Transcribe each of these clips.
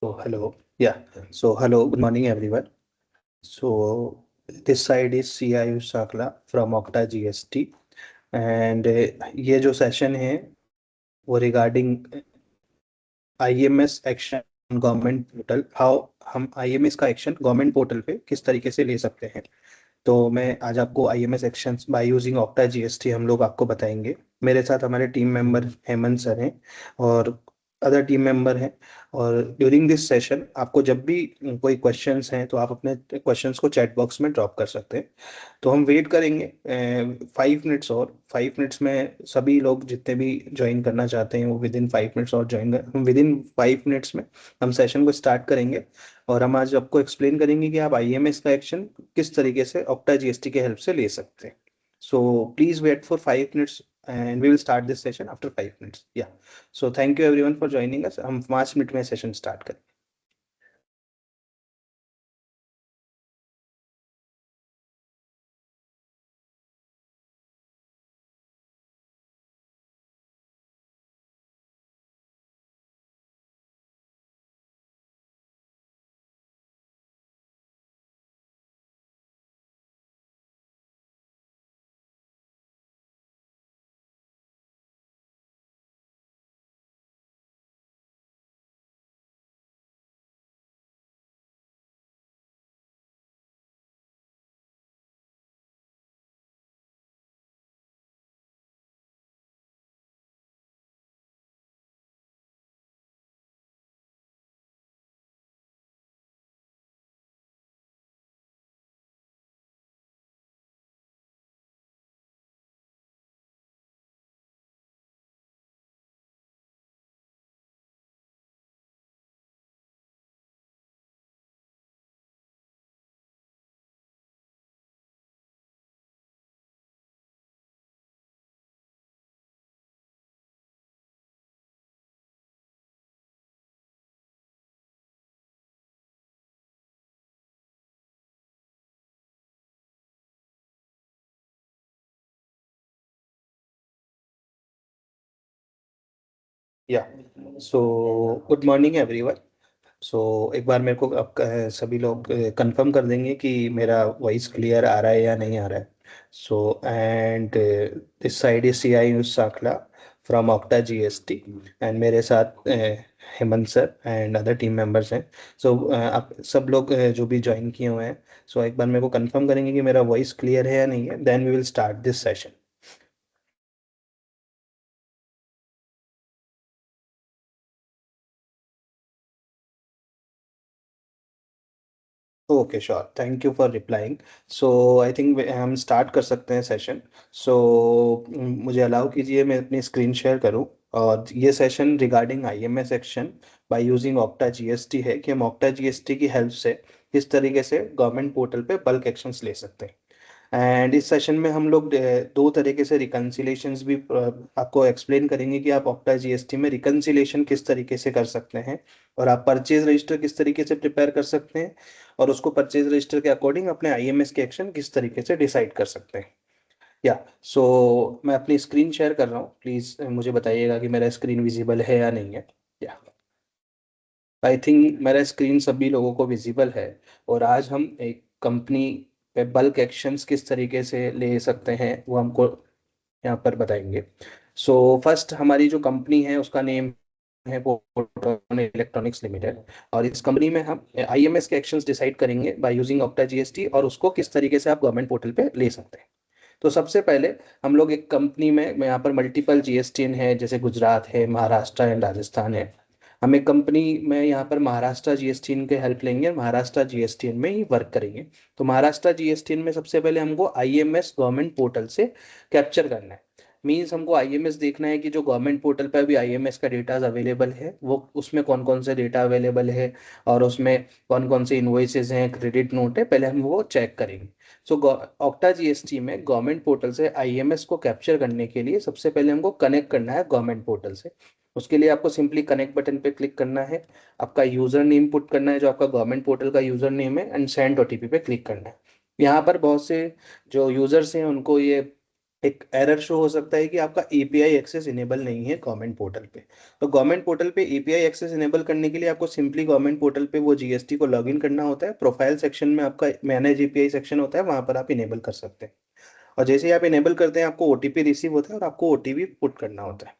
Oh, hello. Yeah. So, hello. Good morning, everyone. So, this side is CIU Sakla from Okta GST. And ये जो session है वो regarding IMS action government portal how हम IMS का action government portal पे किस तरीके से ले सकते हैं। तो मैं आज आपको IMS actions by using octa GST हम लोग आपको बताएंगे। मेरे साथ हमारे टीम मेंबर हेमंत सर हैं और अदर टीम मेंबर हैं। और ड्यूरिंग दिस सेशन आपको जब भी कोई क्वेश्चंस हैं तो आप अपने क्वेश्चंस को चैट बॉक्स में ड्रॉप कर सकते हैं। तो हम वेट करेंगे 5 मिनट्स, और 5 मिनट्स में सभी लोग जितने भी ज्वाइन करना चाहते हैं वो विद इन 5 मिनट्स और ज्वाइन कर विद इन 5 मिनट्स में हम सेशन को स्टार्ट करेंगे। और हम आज आपको एक्सप्लेन करेंगे कि आप आईएमएस का एक्शन किस तरीके से ऑक्टा जीएसटी के हेल्प से ले सकते हैं। So please wait for 5 minutes and we will start this session after 5 minutes. या so thank you everyone for joining us. हम 5 मिनट में सेशन स्टार्ट करें। या so good morning everyone. So एक बार मेरे को आप सभी लोग कंफर्म कर देंगे कि मेरा वॉइस क्लियर आ रहा है या नहीं आ रहा है। So and this side is CIU Sakla from octa GST. And मेरे साथ Hemant sir and other team members हैं। सो आप सब लोग जो भी ज्वाइन किए हुए हैं, सो एक बार मेरे को कंफर्म करेंगे कि मेरा वॉइस क्लियर है या नहीं है, then we will start this session. Okay sure, thank you for replying. So I think हम स्टार्ट कर सकते हैं सेशन। सो मुझे अलाउ कीजिए मैं अपनी स्क्रीन शेयर करूं। और ये session regarding IMS action by using octa GST है कि हम ऑक्टा जीएसटी की हेल्प से किस तरीके से गवर्नमेंट पोर्टल पे बल्क एक्शंस ले सकते हैं। एंड इस सेशन में हम लोग दो तरीके से रिकन्सिलेशंस भी आपको एक्सप्लेन करेंगे कि आप ऑक्टा जीएसटी में रिकन्सिलेशन किस तरीके से कर सकते हैं, और आप परचेज रजिस्टर किस तरीके से प्रिपेयर कर सकते हैं, और उसको परचेज रजिस्टर के अकॉर्डिंग अपने आईएमएस के एक्शन किस तरीके से डिसाइड कर सकते हैं। या मैं अपनी स्क्रीन शेयर कर रहा हूँ, प्लीज मुझे बताइएगा कि मेरा स्क्रीन विजिबल है या नहीं है। या आई थिंक मेरा स्क्रीन सभी लोगों को विजिबल है। और आज हम एक कंपनी पे बल्क एक्शंस किस तरीके से ले सकते हैं वो हमको यहाँ पर बताएंगे। फर्स्ट हमारी जो कंपनी है उसका नेम है फोटोन इलेक्ट्रॉनिक्स लिमिटेड। और इस कंपनी में हम आईएमएस के एक्शंस डिसाइड करेंगे बाय यूजिंग ऑक्टा जीएसटी, और उसको किस तरीके से आप गवर्नमेंट पोर्टल पे ले सकते हैं। तो सबसे पहले हम लोग एक कंपनी में यहाँ पर मल्टीपल जीएसटीएन है, जैसे गुजरात है, महाराष्ट्र एंड राजस्थान है। हम एक कंपनी में यहाँ पर महाराष्ट्र जीएसटीएन के हेल्प लेंगे, महाराष्ट्र जीएसटीएन में ही वर्क करेंगे। तो महाराष्ट्र जीएसटीएन में सबसे पहले हमको आईएमएस गवर्नमेंट पोर्टल से कैप्चर करना है। मीन्स हमको आईएमएस देखना है कि जो गवर्नमेंट पोर्टल पर अभी आईएमएस का डेटा अवेलेबल है वो उसमें कौन कौन से डेटा अवेलेबल है, और उसमें कौन कौन से इन्वॉइसेज हैं, क्रेडिट नोट है, पहले हम वो चेक करेंगे। सो ऑक्टा जीएसटी में गवर्नमेंट पोर्टल से आईएमएस को कैप्चर करने के लिए सबसे पहले हमको कनेक्ट करना है गवर्नमेंट पोर्टल से। उसके लिए आपको सिंपली कनेक्ट बटन पे क्लिक करना है, आपका यूजर नेम पुट करना है जो आपका गवर्नमेंट पोर्टल का यूजर नेम है, एंड सेंड ओटीपी पे क्लिक करना है। यहाँ पर बहुत से जो यूजर्स हैं उनको ये एक एरर शो हो सकता है कि आपका एपीआई एक्सेस इनेबल नहीं है गवर्नमेंट पोर्टल पे। तो गवर्नमेंट पोर्टल पे एपीआई एक्सेस इनेबल करने के लिए आपको सिंपली गवर्नमेंट पोर्टल पे वो जीएसटी को लॉगिन करना होता है। प्रोफाइल सेक्शन में आपका मैनेज एपीआई सेक्शन होता है, वहां पर आप इनेबल कर सकते हैं। और जैसे ही आप इनेबल करते हैं आपको ओटीपी रिसीव होता है और आपको ओटीपी पुट करना होता है।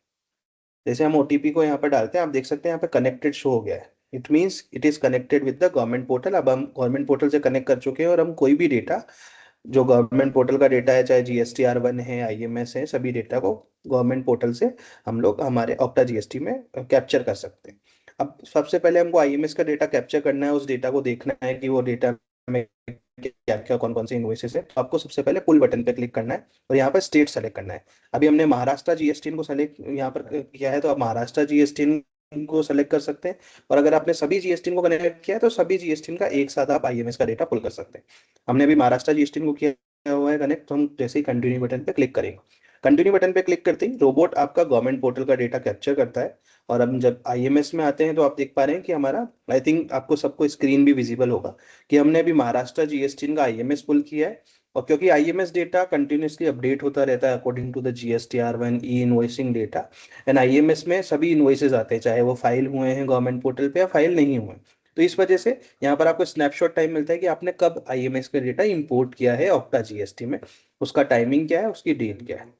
जैसे हम ओटीपी को यहाँ पर डालते हैं, आप देख सकते हैं यहाँ पे कनेक्टेड शो हो गया है। It means it is connected with the government portal. अब हम गवर्नमेंट पोर्टल से कनेक्ट कर चुके हैं और हम कोई भी डेटा जो गवर्नमेंट पोर्टल का डेटा है, चाहे जीएसटीआर 1 है, आईएमएस है, सभी डेटा को गवर्नमेंट पोर्टल से हम लोग हमारे ऑक्टा जीएसटी में कैप्चर कर सकते हैं। अब सबसे पहले हमको आईएमएस का डेटा कैप्चर करना है, उस डेटा को देखना है कि वो डेटा में क्या क्या कौन कौन से इन्वॉइसेस है। तो आपको सबसे पहले पुल बटन पे क्लिक करना है और यहाँ पर स्टेट सेलेक्ट करना है। अभी हमने महाराष्ट्र जीएसटी को सेलेक्ट यहाँ पर किया है, तो आप महाराष्ट्र जीएसटी को सेलेक्ट कर सकते हैं। और अगर आपने सभी जीएसटी को कनेक्ट किया है तो सभी जीएसटी का एक साथ आप आईएमएस का डेटा पुल कर सकते हैं। हमने अभी महाराष्ट्र जीएसटी को किया हुआ है कनेक्ट, तो हम जैसे ही कंटिन्यू बटन पे क्लिक करेंगे, कंटिन्यू बटन पे क्लिक करते ही रोबोट आपका गवर्नमेंट पोर्टल का डेटा कैप्चर करता है। और हम जब आईएमएस में आते हैं तो आप देख पा रहे हैं कि हमारा, आई थिंक आपको सबको स्क्रीन भी विजिबल होगा कि हमने अभी महाराष्ट्र जीएसटी का आईएमएस पुल किया है। और क्योंकि आईएमएस डेटा कंटिन्यूसली अपडेट होता रहता है according to the GSTR 1 e invoicing data, and IMS में सभी इनवॉइसेज आते हैं, चाहे वो फाइल हुए हैं गवर्नमेंट पोर्टल पे या फाइल नहीं हुए। तो इस वजह से यहाँ पर आपको स्नैपशॉट टाइम मिलता है कि आपने कब आईएमएस का डेटा इंपोर्ट किया है ऑक्टा जीएसटी में, उसका टाइमिंग क्या है, उसकी डेट क्या है।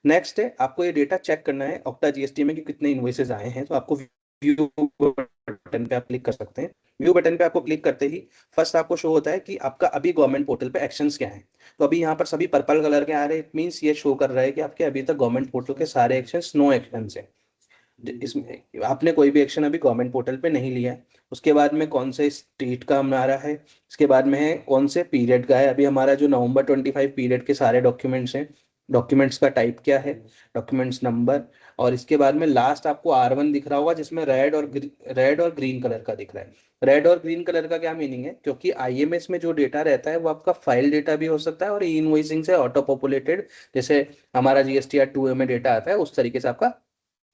नेक्स्ट है आपको ये डेटा चेक करना है ऑक्टा जीएसटी में कि कितने इन्वॉइसेस आए हैं। तो आपको व्यू बटन पे आप क्लिक कर सकते हैं। व्यू बटन पे आपको क्लिक करते ही फर्स्ट आपको शो होता है कि आपका अभी गवर्नमेंट पोर्टल पे एक्शंस क्या हैं। तो अभी यहाँ पर सभी पर्पल कलर के आ रहे हैं, इट मीन्स ये शो कर रहा है कि आपके अभी तक गवर्नमेंट पोर्टल के सारे एक्शंस नो एक्शंस हैं। इसमें आपने कोई भी एक्शन अभी गवर्नमेंट पोर्टल पे नहीं लिया है। उसके बाद में कौन से स्टेट का हमारा है, इसके बाद में है कौन से पीरियड का है। अभी हमारा जो नवंबर 25 पीरियड के सारे डॉक्यूमेंट्स हैं, डॉक्यूमेंट्स का टाइप क्या है, डॉक्यूमेंट्स नंबर। और इसके बाद में लास्ट आपको R1 दिख रहा होगा जिसमें रेड और ग्रीन कलर का दिख रहा है। रेड और ग्रीन कलर का क्या मीनिंग है, क्योंकि आईएमएस में जो डेटा रहता है वो आपका फाइल डेटा भी हो सकता है और ई इनवॉइसिंग से ऑटो पॉपुलेटेड, जैसे हमारा जीएसटीआर 2 में डेटा आता है उस तरीके से आपका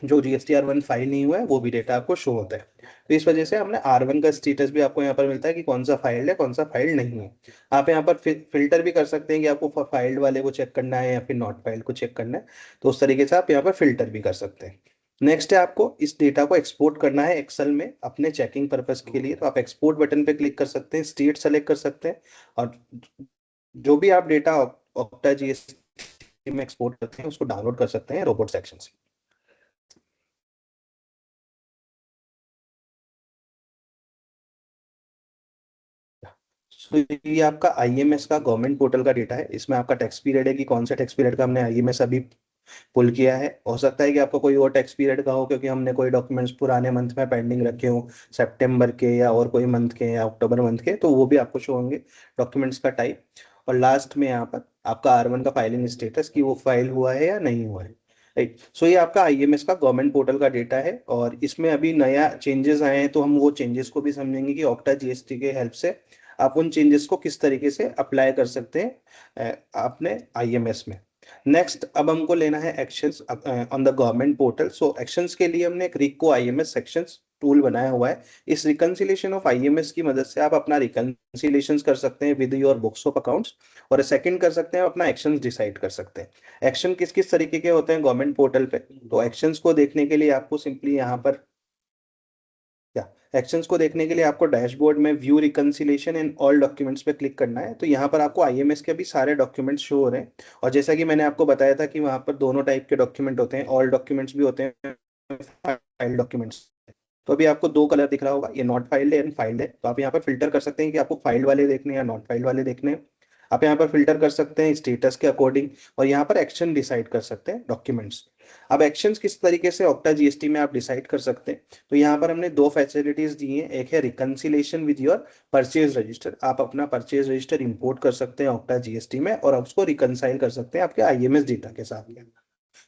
जो जीएसटीआर 1 फाइल नहीं हुआ है वो भी डेटा आपको शो होता है। तो इस वजह से हमने R1 का स्टेटस भी आपको यहाँ पर मिलता है कि कौन सा फाइल है कौन सा फाइल नहीं है। आप यहाँ पर फिल्टर भी कर सकते हैं कि आपको फाइल्ड वाले को चेक करना है या फिर नॉट फाइल्ड को चेक करना है। तो उस तरीके से आप यहाँ पर फिल्टर भी कर सकते हैं। नेक्स्ट है आपको इस डेटा को एक्सपोर्ट करना है एक्सेल में अपने चेकिंग पर्पज के लिए। तो आप एक्सपोर्ट बटन पे क्लिक कर सकते हैं, स्टेट सेलेक्ट कर सकते हैं और जो भी आप डेटा ऑक्टा जीएसटी में एक्सपोर्ट करते हैं उसको डाउनलोड कर सकते हैं रोबोट सेक्शन से। तो ये आपका आईएमएस का गवर्नमेंट पोर्टल का डेटा है। इसमें आपका टैक्स पीरियड है कि कौन सा टैक्स पीरियड का हमने आईएमएस अभी पुल किया है। हो सकता है कि आपको कोई और टैक्स पीरियड का हो क्योंकि हमने कोई डॉक्यूमेंट्स पुराने मंथ में पेंडिंग रखे हो, सितंबर के या और कोई मंथ के या अक्टूबर मंथ के, तो वो भी आपको शो होंगे डॉक्यूमेंट्स का टाइप। और लास्ट में यहाँ पर आपका R1 का फाइलिंग स्टेटस कि वो फाइल हुआ है या नहीं हुआ है। राइट, सो ये आपका आईएमएस का गवर्नमेंट पोर्टल का डेटा है और इसमें अभी नया चेंजेस आए हैं तो हम वो चेंजेस को भी समझेंगे कि ऑक्टा जीएसटी के हेल्प से आप उन चेंजेस को किस तरीके से अप्लाई कर सकते हैं अपने आईएमएस में। नेक्स्ट अब हमको लेना है actions on the government portal. So actions के लिए हमने एक रिको आईएमएस सेक्शंस टूल बनाया हुआ है। इस रिकंसिलेशन ऑफ आईएमएस की मदद से आप अपना रिकंसिलेशन कर सकते हैं with your books of accounts. और सेकंड कर सकते हैं अपना एक्शंस डिसाइड कर सकते हैं। एक्शन किस किस तरीके के होते हैं गवर्नमेंट पोर्टल पे, तो एक्शंस को देखने के लिए आपको सिंपली यहाँ पर क्या, एक्शंस को देखने के लिए आपको डैशबोर्ड में view reconciliation in all documents पे क्लिक करना है। तो यहाँ पर आपको आईएमएस के भी सारे डॉक्यूमेंट्स शो हो रहे हैं। और जैसा कि मैंने आपको बताया था कि वहाँ पर दोनों टाइप के डॉक्यूमेंट होते हैं, ऑल डॉक्यूमेंट्स भी होते हैं, फाइल डॉक्यूमेंट्स। तो अभी आपको दो कलर दिख रहा होगा, ये नॉट फाइल्ड है एंड फाइल्ड है। तो आप यहाँ पर फिल्टर कर सकते हैं कि आपको फाइल्ड वाले देखने हैं या नॉट फाइल्ड वाले देखने हैं। आप यहाँ पर फिल्टर कर सकते हैं स्टेटस के अकॉर्डिंग और यहाँ पर एक्शन डिसाइड कर सकते हैं डॉक्यूमेंट्स। अब एक्शंस किस तरीके से ऑक्टा जीएसटी में आप डिसाइड कर सकते हैं, तो यहाँ पर हमने दो फैसिलिटीज दी हैं। एक है reconciliation with your purchase register. आप अपना परचेज रजिस्टर इंपोर्ट कर सकते हैं ऑक्टा जीएसटी में और उसको रिकंसाइल कर सकते हैं आपके आईएमएस डेटा के साथ में।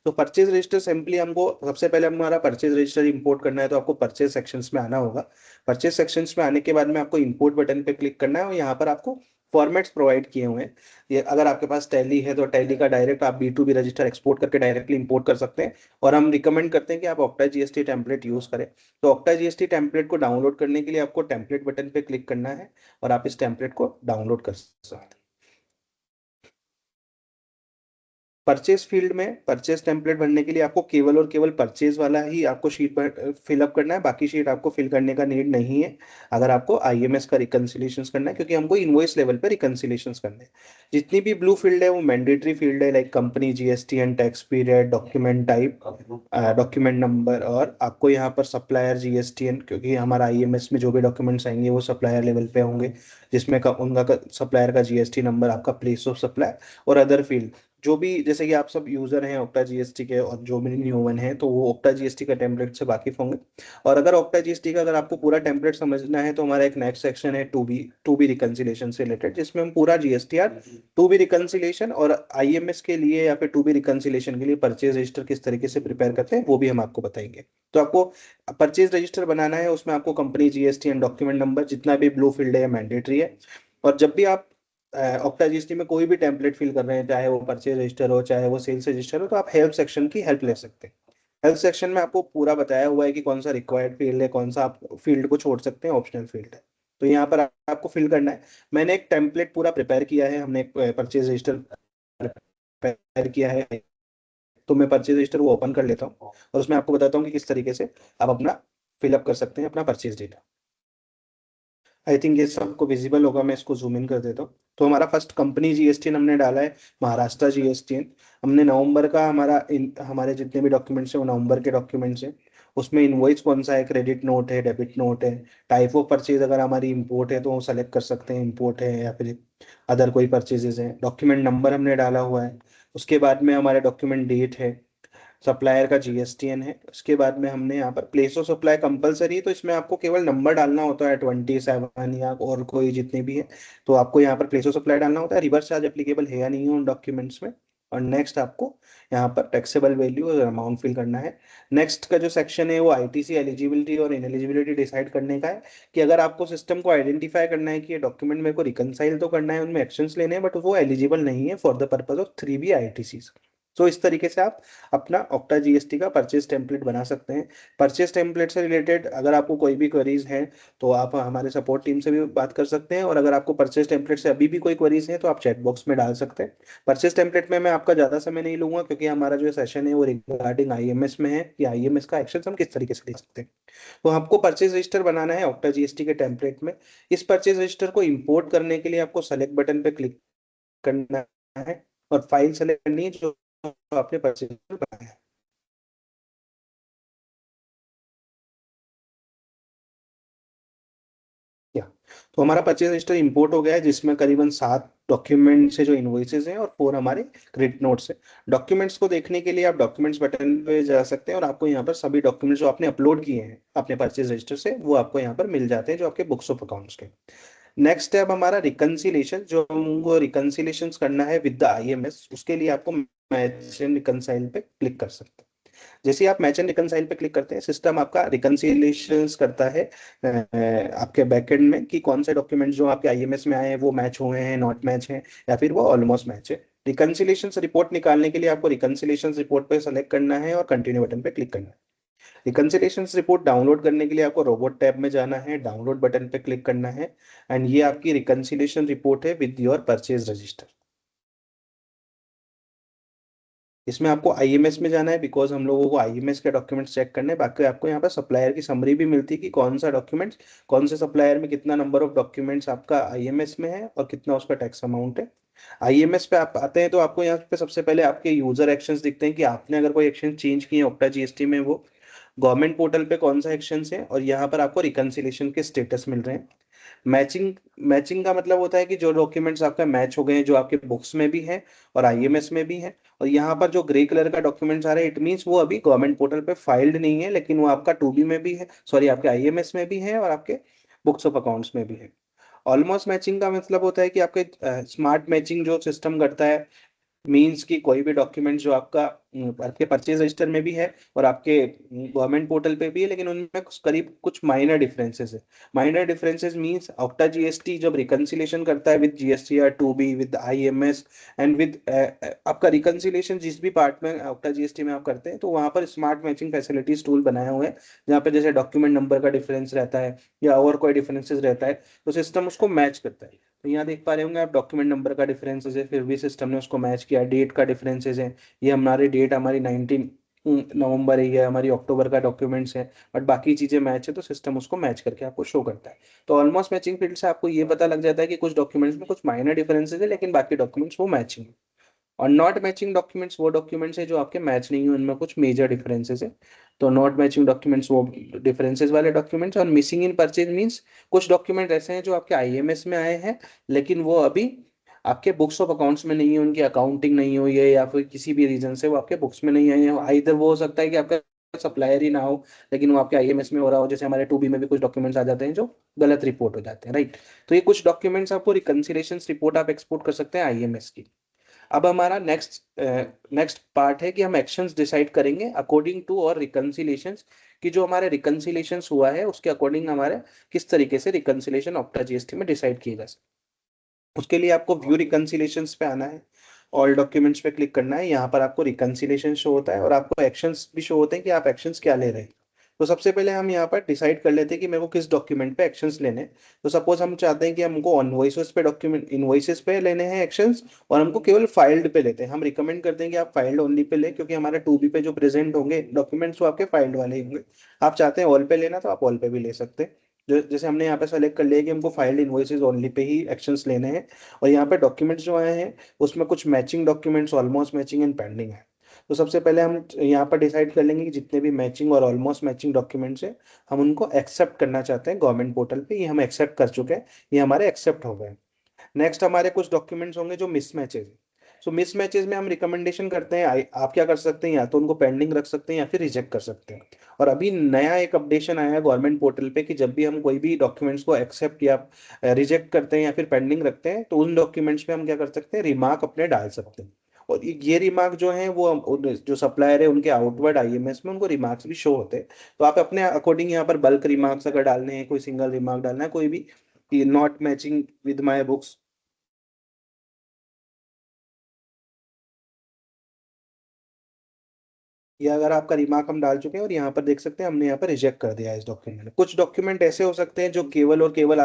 तो परचेज रजिस्टर सिंपली हमको सबसे पहले हमारा परचेज रजिस्टर इंपोर्ट करना है तो आपको परचेज सेक्शंस में आना होगा। परचेज सेक्शंस में आने के बाद में आपको इंपोर्ट बटन पे क्लिक करना है और यहाँ पर आपको फॉर्मेट्स प्रोवाइड किए हुए हैं। ये अगर आपके पास टैली है तो टैली का डायरेक्ट आप B2B रजिस्टर एक्सपोर्ट करके डायरेक्टली इंपोर्ट कर सकते हैं। और हम रिकमेंड करते हैं कि आप ऑक्टा जीएसटी टेम्पलेट यूज करें। तो ऑक्टा जीएसटी टेम्पलेट को डाउनलोड करने के लिए आपको टेम्पलेट बटन पे क्लिक करना है और आप इस टेम्पलेट को डाउनलोड कर सकते हैं। परचेज फील्ड में परचेज टेम्पलेट भरने के लिए आपको केवल और केवल परचेज वाला ही आपको शीट पर फिलअप करना है, बाकी शीट आपको फिल करने का नीड नहीं है अगर आपको आईएमएस का रिकंसिलिएशन करना है, क्योंकि हमको इनवॉइस लेवल पे रिकंसिलिएशन करना है। जितनी भी ब्लू फील्ड है वो मैंडेटरी फील्ड है, like company GST and tax period, document type, document number, और आपको यहाँ पर सप्लायर जीएसटी एन, क्योंकि हमारा आईएमएस में जो भी डॉक्यूमेंट्स आएंगे वो सप्लायर लेवल पे होंगे, जिसमें उनका सप्लायर का जीएसटी नंबर, आपका प्लेस ऑफ सप्लाई, और अदर फील्ड जो भी, जैसे कि आप सब यूजर हैं ओक्टा जीएसटी के और जो भी न्यू वन है तो वो ओक्टा जीएसटी का टेम्पलेट से वाकिफ होंगे। और अगर ओक्टा जीएसटी का अगर आपको पूरा टेम्पलेट समझना है तो हमारा एक नेक्स्ट सेक्शन है टू बी रिकंसिलेशन से रिलेटेड, जिसमें हम पूरा जीएसटीआर, टू बी रिकंसिलेशन और आईएमएस के लिए या फिर टू बी रिकंसिलेशन के लिए परचेज रजिस्टर किस तरीके से प्रिपेयर करते हैं वो भी हम आपको बताएंगे। तो आपको परचेज रजिस्टर बनाना है, उसमें आपको company GST and document number, जितना भी ब्लू फील्ड है मैंडेटरी है। और जब भी आप ऑक्टा जीएसटी में कोई भी टेम्पलेट फिल कर रहे हैं, चाहे वो परचेज रजिस्टर हो चाहे वो सेल्स रजिस्टर हो, तो आप हेल्प सेक्शन की हेल्प ले सकते हैं। हेल्प सेक्शन में आपको पूरा बताया हुआ है कि कौन सा रिक्वायर्ड फील्ड है, कौन सा आप फील्ड को छोड़ सकते हैं, ऑप्शनल फील्ड है। तो यहाँ पर आपको फिल करना है। मैंने एक टेम्पलेट पूरा प्रिपेयर किया है, हमने एक परचेज रजिस्टर प्रिपेयर किया है, तो मैं परचेज रजिस्टर वो ओपन कर लेता हूँ और उसमें आपको बताता हूँ कि किस तरीके से आप अपना फिलअप कर सकते हैं अपना परचेज डेटा। आई थिंक ये सबको विजिबल होगा, मैं इसको जूम इन कर देता हूँ। तो हमारा फर्स्ट कंपनी जीएसटीएन हमने डाला है, महाराष्ट्र जीएसटीएन। हमने नवंबर का हमारे जितने भी डॉक्यूमेंट्स हैं वो नवंबर के डॉक्यूमेंट्स हैं। उसमें इनवॉइस कौन सा है, क्रेडिट नोट है, डेबिट नोट है, टाइप ऑफ परचेज अगर हमारी इंपोर्ट है तो वो सेलेक्ट कर सकते हैं, इंपोर्ट है या फिर अदर कोई परचेजेस हैं। डॉक्यूमेंट नंबर हमने डाला हुआ है। उसके बाद में हमारे डॉक्यूमेंट डेट है, सप्लायर का जीएसटीएन है। उसके बाद में हमने यहाँ पर प्लेस ऑफ सप्लाई कंपलसरी है, तो इसमें आपको केवल नंबर डालना होता है 27 या और कोई जितने भी है, तो आपको यहाँ पर प्लेस ऑफ सप्लाई डालना होता है। रिवर्स चार्ज एप्लीकेबल है या नहीं है उन डॉक्यूमेंट्स में। और नेक्स्ट आपको यहाँ पर टैक्सेबल वैल्यू और अमाउंट फिल करना है। नेक्स्ट का जो सेक्शन है वो आईटीसी एलिजिबिलिटी और इनएलिजिबिलिटी डिसाइड करने का है, कि अगर आपको सिस्टम को आइडेंटिफाई करना है कि ये डॉक्यूमेंट मेरे को रिकनसाइल तो करना है, उनमें एक्शंस लेने हैं, बट वो एलिजिबल नहीं है for the purpose of 3B ITC. तो इस तरीके से आप अपना ऑक्टा जीएसटी का परचेज टेम्पलेट बना सकते हैं। परचेज टेम्पलेट से रिलेटेड अगर आपको कोई भी क्वेरीज हैं तो आप हमारे सपोर्ट टीम से भी बात कर सकते हैं, और अगर आपको परचेज टेम्पलेट से अभी भी कोई क्वेरीज हैं तो आप चैट बॉक्स में डाल सकते हैं। परचेज टेम्पलेट में मैं आपका ज़्यादा समय नहीं लूंगा, क्योंकि हमारा जो सेशन है वो रिगार्डिंग आईएमएस में है कि आईएमएस का एक्शन हम किस तरीके से ले सकते हैं। तो आपको परचेज रजिस्टर बनाना है ऑक्टा जीएसटी के टेम्पलेट में। इस परचेज रजिस्टर को इंपोर्ट करने के लिए आपको सेलेक्ट बटन पे क्लिक करना है और फाइल सेलेक्ट करनी है जो आपने परचेज बनाया है। या तो हमारा परचेज रजिस्टर इंपोर्ट हो गया है, जिसमें करीबन 7 डॉक्यूमेंट्स है जो इनवॉइसेज हैं और 4 हमारे क्रेडिट नोट्स हैं। डॉक्यूमेंट्स को देखने के लिए आप डॉक्यूमेंट्स बटन पे जा सकते हैं और आपको यहाँ पर सभी डॉक्यूमेंट्स जो आपने अपलोड किए हैं अपने परचेज रजिस्टर से वो आपको यहाँ पर मिल जाते हैं, जो आपके बुक्स ऑफ अकाउंट्स के। नेक्स्ट स्टेप हमारा रिकंसिलेशन, जो हमको रिकंसिलेशन करना है विद द आईएमएस, उसके लिए आपको मैच एंड रिकंसाइल पे क्लिक कर सकते हैं। जैसे ही आप मैच एंड रिकंसाइल पे क्लिक करते हैं सिस्टम आपका रिकंसिलेशन करता है आपके बैकएंड में कि कौन से डॉक्यूमेंट जो आपके आईएमएस में आए हैं वो मैच हुए हैं, नॉट मैच हैं, या फिर वो ऑलमोस्ट मैच है। रिकंसिलेशन रिपोर्ट निकालने के लिए आपको रिकंसिलेशन रिपोर्ट पे सेलेक्ट करना है और कंटिन्यू बटन पे क्लिक करना है। रिकंसिलेशन रिपोर्ट डाउनलोड करने के लिए आपको रोबोट टैब में जाना है, डाउनलोड बटन पे क्लिक करना है, एंड ये आपकी रिकंसिलेशन रिपोर्ट है विद योर परचेज रजिस्टर। इसमें आपको आईएमएस में जाना है, बिकॉज हम लोगों को आईएमएस के डॉक्यूमेंट्स चेक करने हैं। बाकी आपको यहाँ पर सप्लायर की समरी भी मिलती है कि कौन सा डॉक्यूमेंट्स, कौन से सप्लायर में कितना नंबर ऑफ डॉक्यूमेंट्स आपका आईएमएस में है और कितना उसका टैक्स अमाउंट है। आईएमएस पे आप आते हैं तो आपको यहाँ पे सबसे पहले आपके यूजर एक्शंस दिखते हैं कि आपने अगर कोई एक्शन चेंज किए ऑक्टा जीएसटी में, वो गवर्नमेंट पोर्टल पे कौन सा एक्शन है, और यहाँ पर आपको रिकंसिलेशन के स्टेटस मिल रहे हैं। मैचिंग, मैचिंग का मतलब होता है कि जो डॉक्यूमेंट्स आपका मैच हो गए हैं, जो आपके बुक्स में भी है और आईएमएस में भी है, और यहाँ पर जो ग्रे कलर का डॉक्यूमेंट्स आ रहे हैं इट मीन्स वो अभी गवर्नमेंट पोर्टल पे फाइल्ड नहीं है, लेकिन वो आपका टू बी में भी है, सॉरी आपके आईएमएस में भी है और आपके बुक्स ऑफ अकाउंट्स में भी है। ऑलमोस्ट मैचिंग का मतलब होता है कि आपके स्मार्ट मैचिंग जो सिस्टम करता है, मीन्स कि कोई भी डॉक्यूमेंट जो आपका आपके परचेज रजिस्टर में भी है और आपके गवर्नमेंट पोर्टल पे भी है, लेकिन उनमें कुछ माइनर डिफरेंसेस है। Minor differences means octa GST जब रिकंसिलेशन करता है with GSTR 2B with IMS and with आपका रिकंसिलेशन जिस भी पार्ट में ऑक्टा जीएसटी में आप करते हैं, तो वहां पर स्मार्ट मैचिंग फैसिलिटीज टूल बनाए हुए हैं, जहाँ पे जैसे डॉक्यूमेंट नंबर का डिफरेंस रहता है या और कोई डिफरेंसेस रहता है, तो सिस्टम उसको मैच करता है। तो यहाँ देख पा रहे होंगे आप, डॉक्यूमेंट नंबर का डिफरेंसेस है, फिर भी सिस्टम ने उसको मैच किया। डेट का डिफरेंसेस है, ये हमारी डेट हमारी 19 नवंबर है, ये हमारी अक्टूबर का डॉक्यूमेंट्स है, बट बाकी चीजें मैच है तो सिस्टम उसको मैच करके आपको शो करता है। तो ऑलमोस्ट मैचिंग फील्ड से आपको ये पता लग जाता है कि कुछ डॉक्यूमेंट्स में कुछ माइनर डिफरेंसेस है, लेकिन बाकी डॉक्यूमेंट्स वो मैचिंग है। और नॉट मैचिंग डॉक्यूमेंट्स वो डॉक्यूमेंट्स है जो आपके मैच नहीं है, उनमें कुछ मेजर डिफरेंसेस है। तो नॉट मैचिंग डॉक्यूमेंट्स वो डिफरेंसेस वाले डॉक्यूमेंट्स। और मिसिंग इन परचेज मींस कुछ डॉक्यूमेंट ऐसे हैं जो आपके आईएमएस में आए हैं, लेकिन वो अभी आपके बुक्स ऑफ अकाउंट्स में नहीं है, उनकी अकाउंटिंग नहीं हुई है, या फिर किसी भी रीजन से वो आपके बुक्स में नहीं आए हैं। इधर वो हो सकता है कि आपका सप्लायर ही ना हो, लेकिन वो आपके आईएमएस में हो रहा हो, जैसे हमारे 2B में भी कुछ डॉक्यूमेंट्स आ जाते हैं जो गलत रिपोर्ट हो जाते हैं, राइट। तो ये कुछ डॉक्यूमेंट्स आपको रिकंसिलेशन रिपोर्ट आप एक्सपोर्ट कर सकते हैं आईएमएस की। अब हमारा नेक्स्ट नेक्स्ट पार्ट है कि हम एक्शंस डिसाइड करेंगे अकॉर्डिंग टू और रिकंसिलेशंस, कि जो हमारे रिकंसिलेशंस हुआ है उसके अकॉर्डिंग हमारे किस तरीके से रिकंसिलेशन ऑक्टा जीएसटी में डिसाइड किया जा सकता है। उसके लिए आपको व्यू रिकंसिलेशंस पे आना है, ऑल डॉक्यूमेंट्स पे क्लिक करना है। यहाँ पर आपको रिकंसिलेशन शो होता है और आपको एक्शंस भी शो होते हैं कि आप एक्शंस क्या ले रहे हैं। तो सबसे पहले हम यहाँ पर डिसाइड कर लेते हैं कि मेरे को किस डॉक्यूमेंट पे एक्शंस लेने हैं। तो सपोज हम चाहते हैं कि हमको इनवॉइसेस पे डॉक्यूमेंट इनवॉइसेस पे लेने हैं एक्शंस, और हमको केवल फाइल्ड पे लेते हैं। हम रिकमेंड करते हैं कि आप फाइल्ड ओनली पे लें, क्योंकि हमारे 2B पे जो प्रेजेंट होंगे डॉक्यूमेंट्स वो आपके फाइल्ड वाले ही होंगे। आप चाहते हैं ऑल पे लेना तो आप ऑल पे भी ले सकते हैं। जैसे हमने यहाँ पे सेलेक्ट कर लिया कि हमको फाइल्ड इनवॉइसेस ओनली पे ही एक्शंस लेने हैं। और यहाँ पे डॉक्यूमेंट्स जो आए हैं उसमें कुछ matching documents, almost matching and pending है। तो सबसे पहले हम यहाँ पर डिसाइड कर लेंगे कि जितने भी मैचिंग और ऑलमोस्ट मैचिंग डॉक्यूमेंट्स हैं हम उनको एक्सेप्ट करना चाहते हैं गवर्नमेंट पोर्टल पे। ये हम एक्सेप्ट कर चुके हैं, ये हमारे एक्सेप्ट हो गए। नेक्स्ट हमारे कुछ डॉक्यूमेंट्स होंगे जो मिसमैचेज है। सो मिसमैचेज में हम रिकमेंडेशन करते हैं, आप क्या कर सकते हैं, या तो उनको पेंडिंग रख सकते हैं या फिर रिजेक्ट कर सकते हैं। और अभी नया एक अपडेशन आया है गवर्नमेंट पोर्टल पे कि जब भी हम कोई भी डॉक्यूमेंट्स को एक्सेप्ट या रिजेक्ट करते हैं या फिर पेंडिंग रखते हैं, तो उन डॉक्यूमेंट्स पे हम क्या कर सकते हैं, रिमार्क अपने डाल सकते हैं। और ये रिमार्क जो है वो जो सप्लायर है उनके आउटवर्ड आईएमएस में उनको रिमार्क्स भी शो होते हैं। तो आप अपने अकॉर्डिंग यहाँ पर बल्क रिमार्क्स अगर डालने हैं, कोई सिंगल रिमार्क डालना है, कोई भी not matching with my books, या अगर आपका रिमार्क हम डाल चुके हैं और यहाँ पर देख सकते हैं हमने यहाँ पर रिजेक्ट कर दिया है इस डॉक्यूमेंट में। कुछ डॉक्यूमेंट ऐसे हो सकते हैं जो केवल और केवल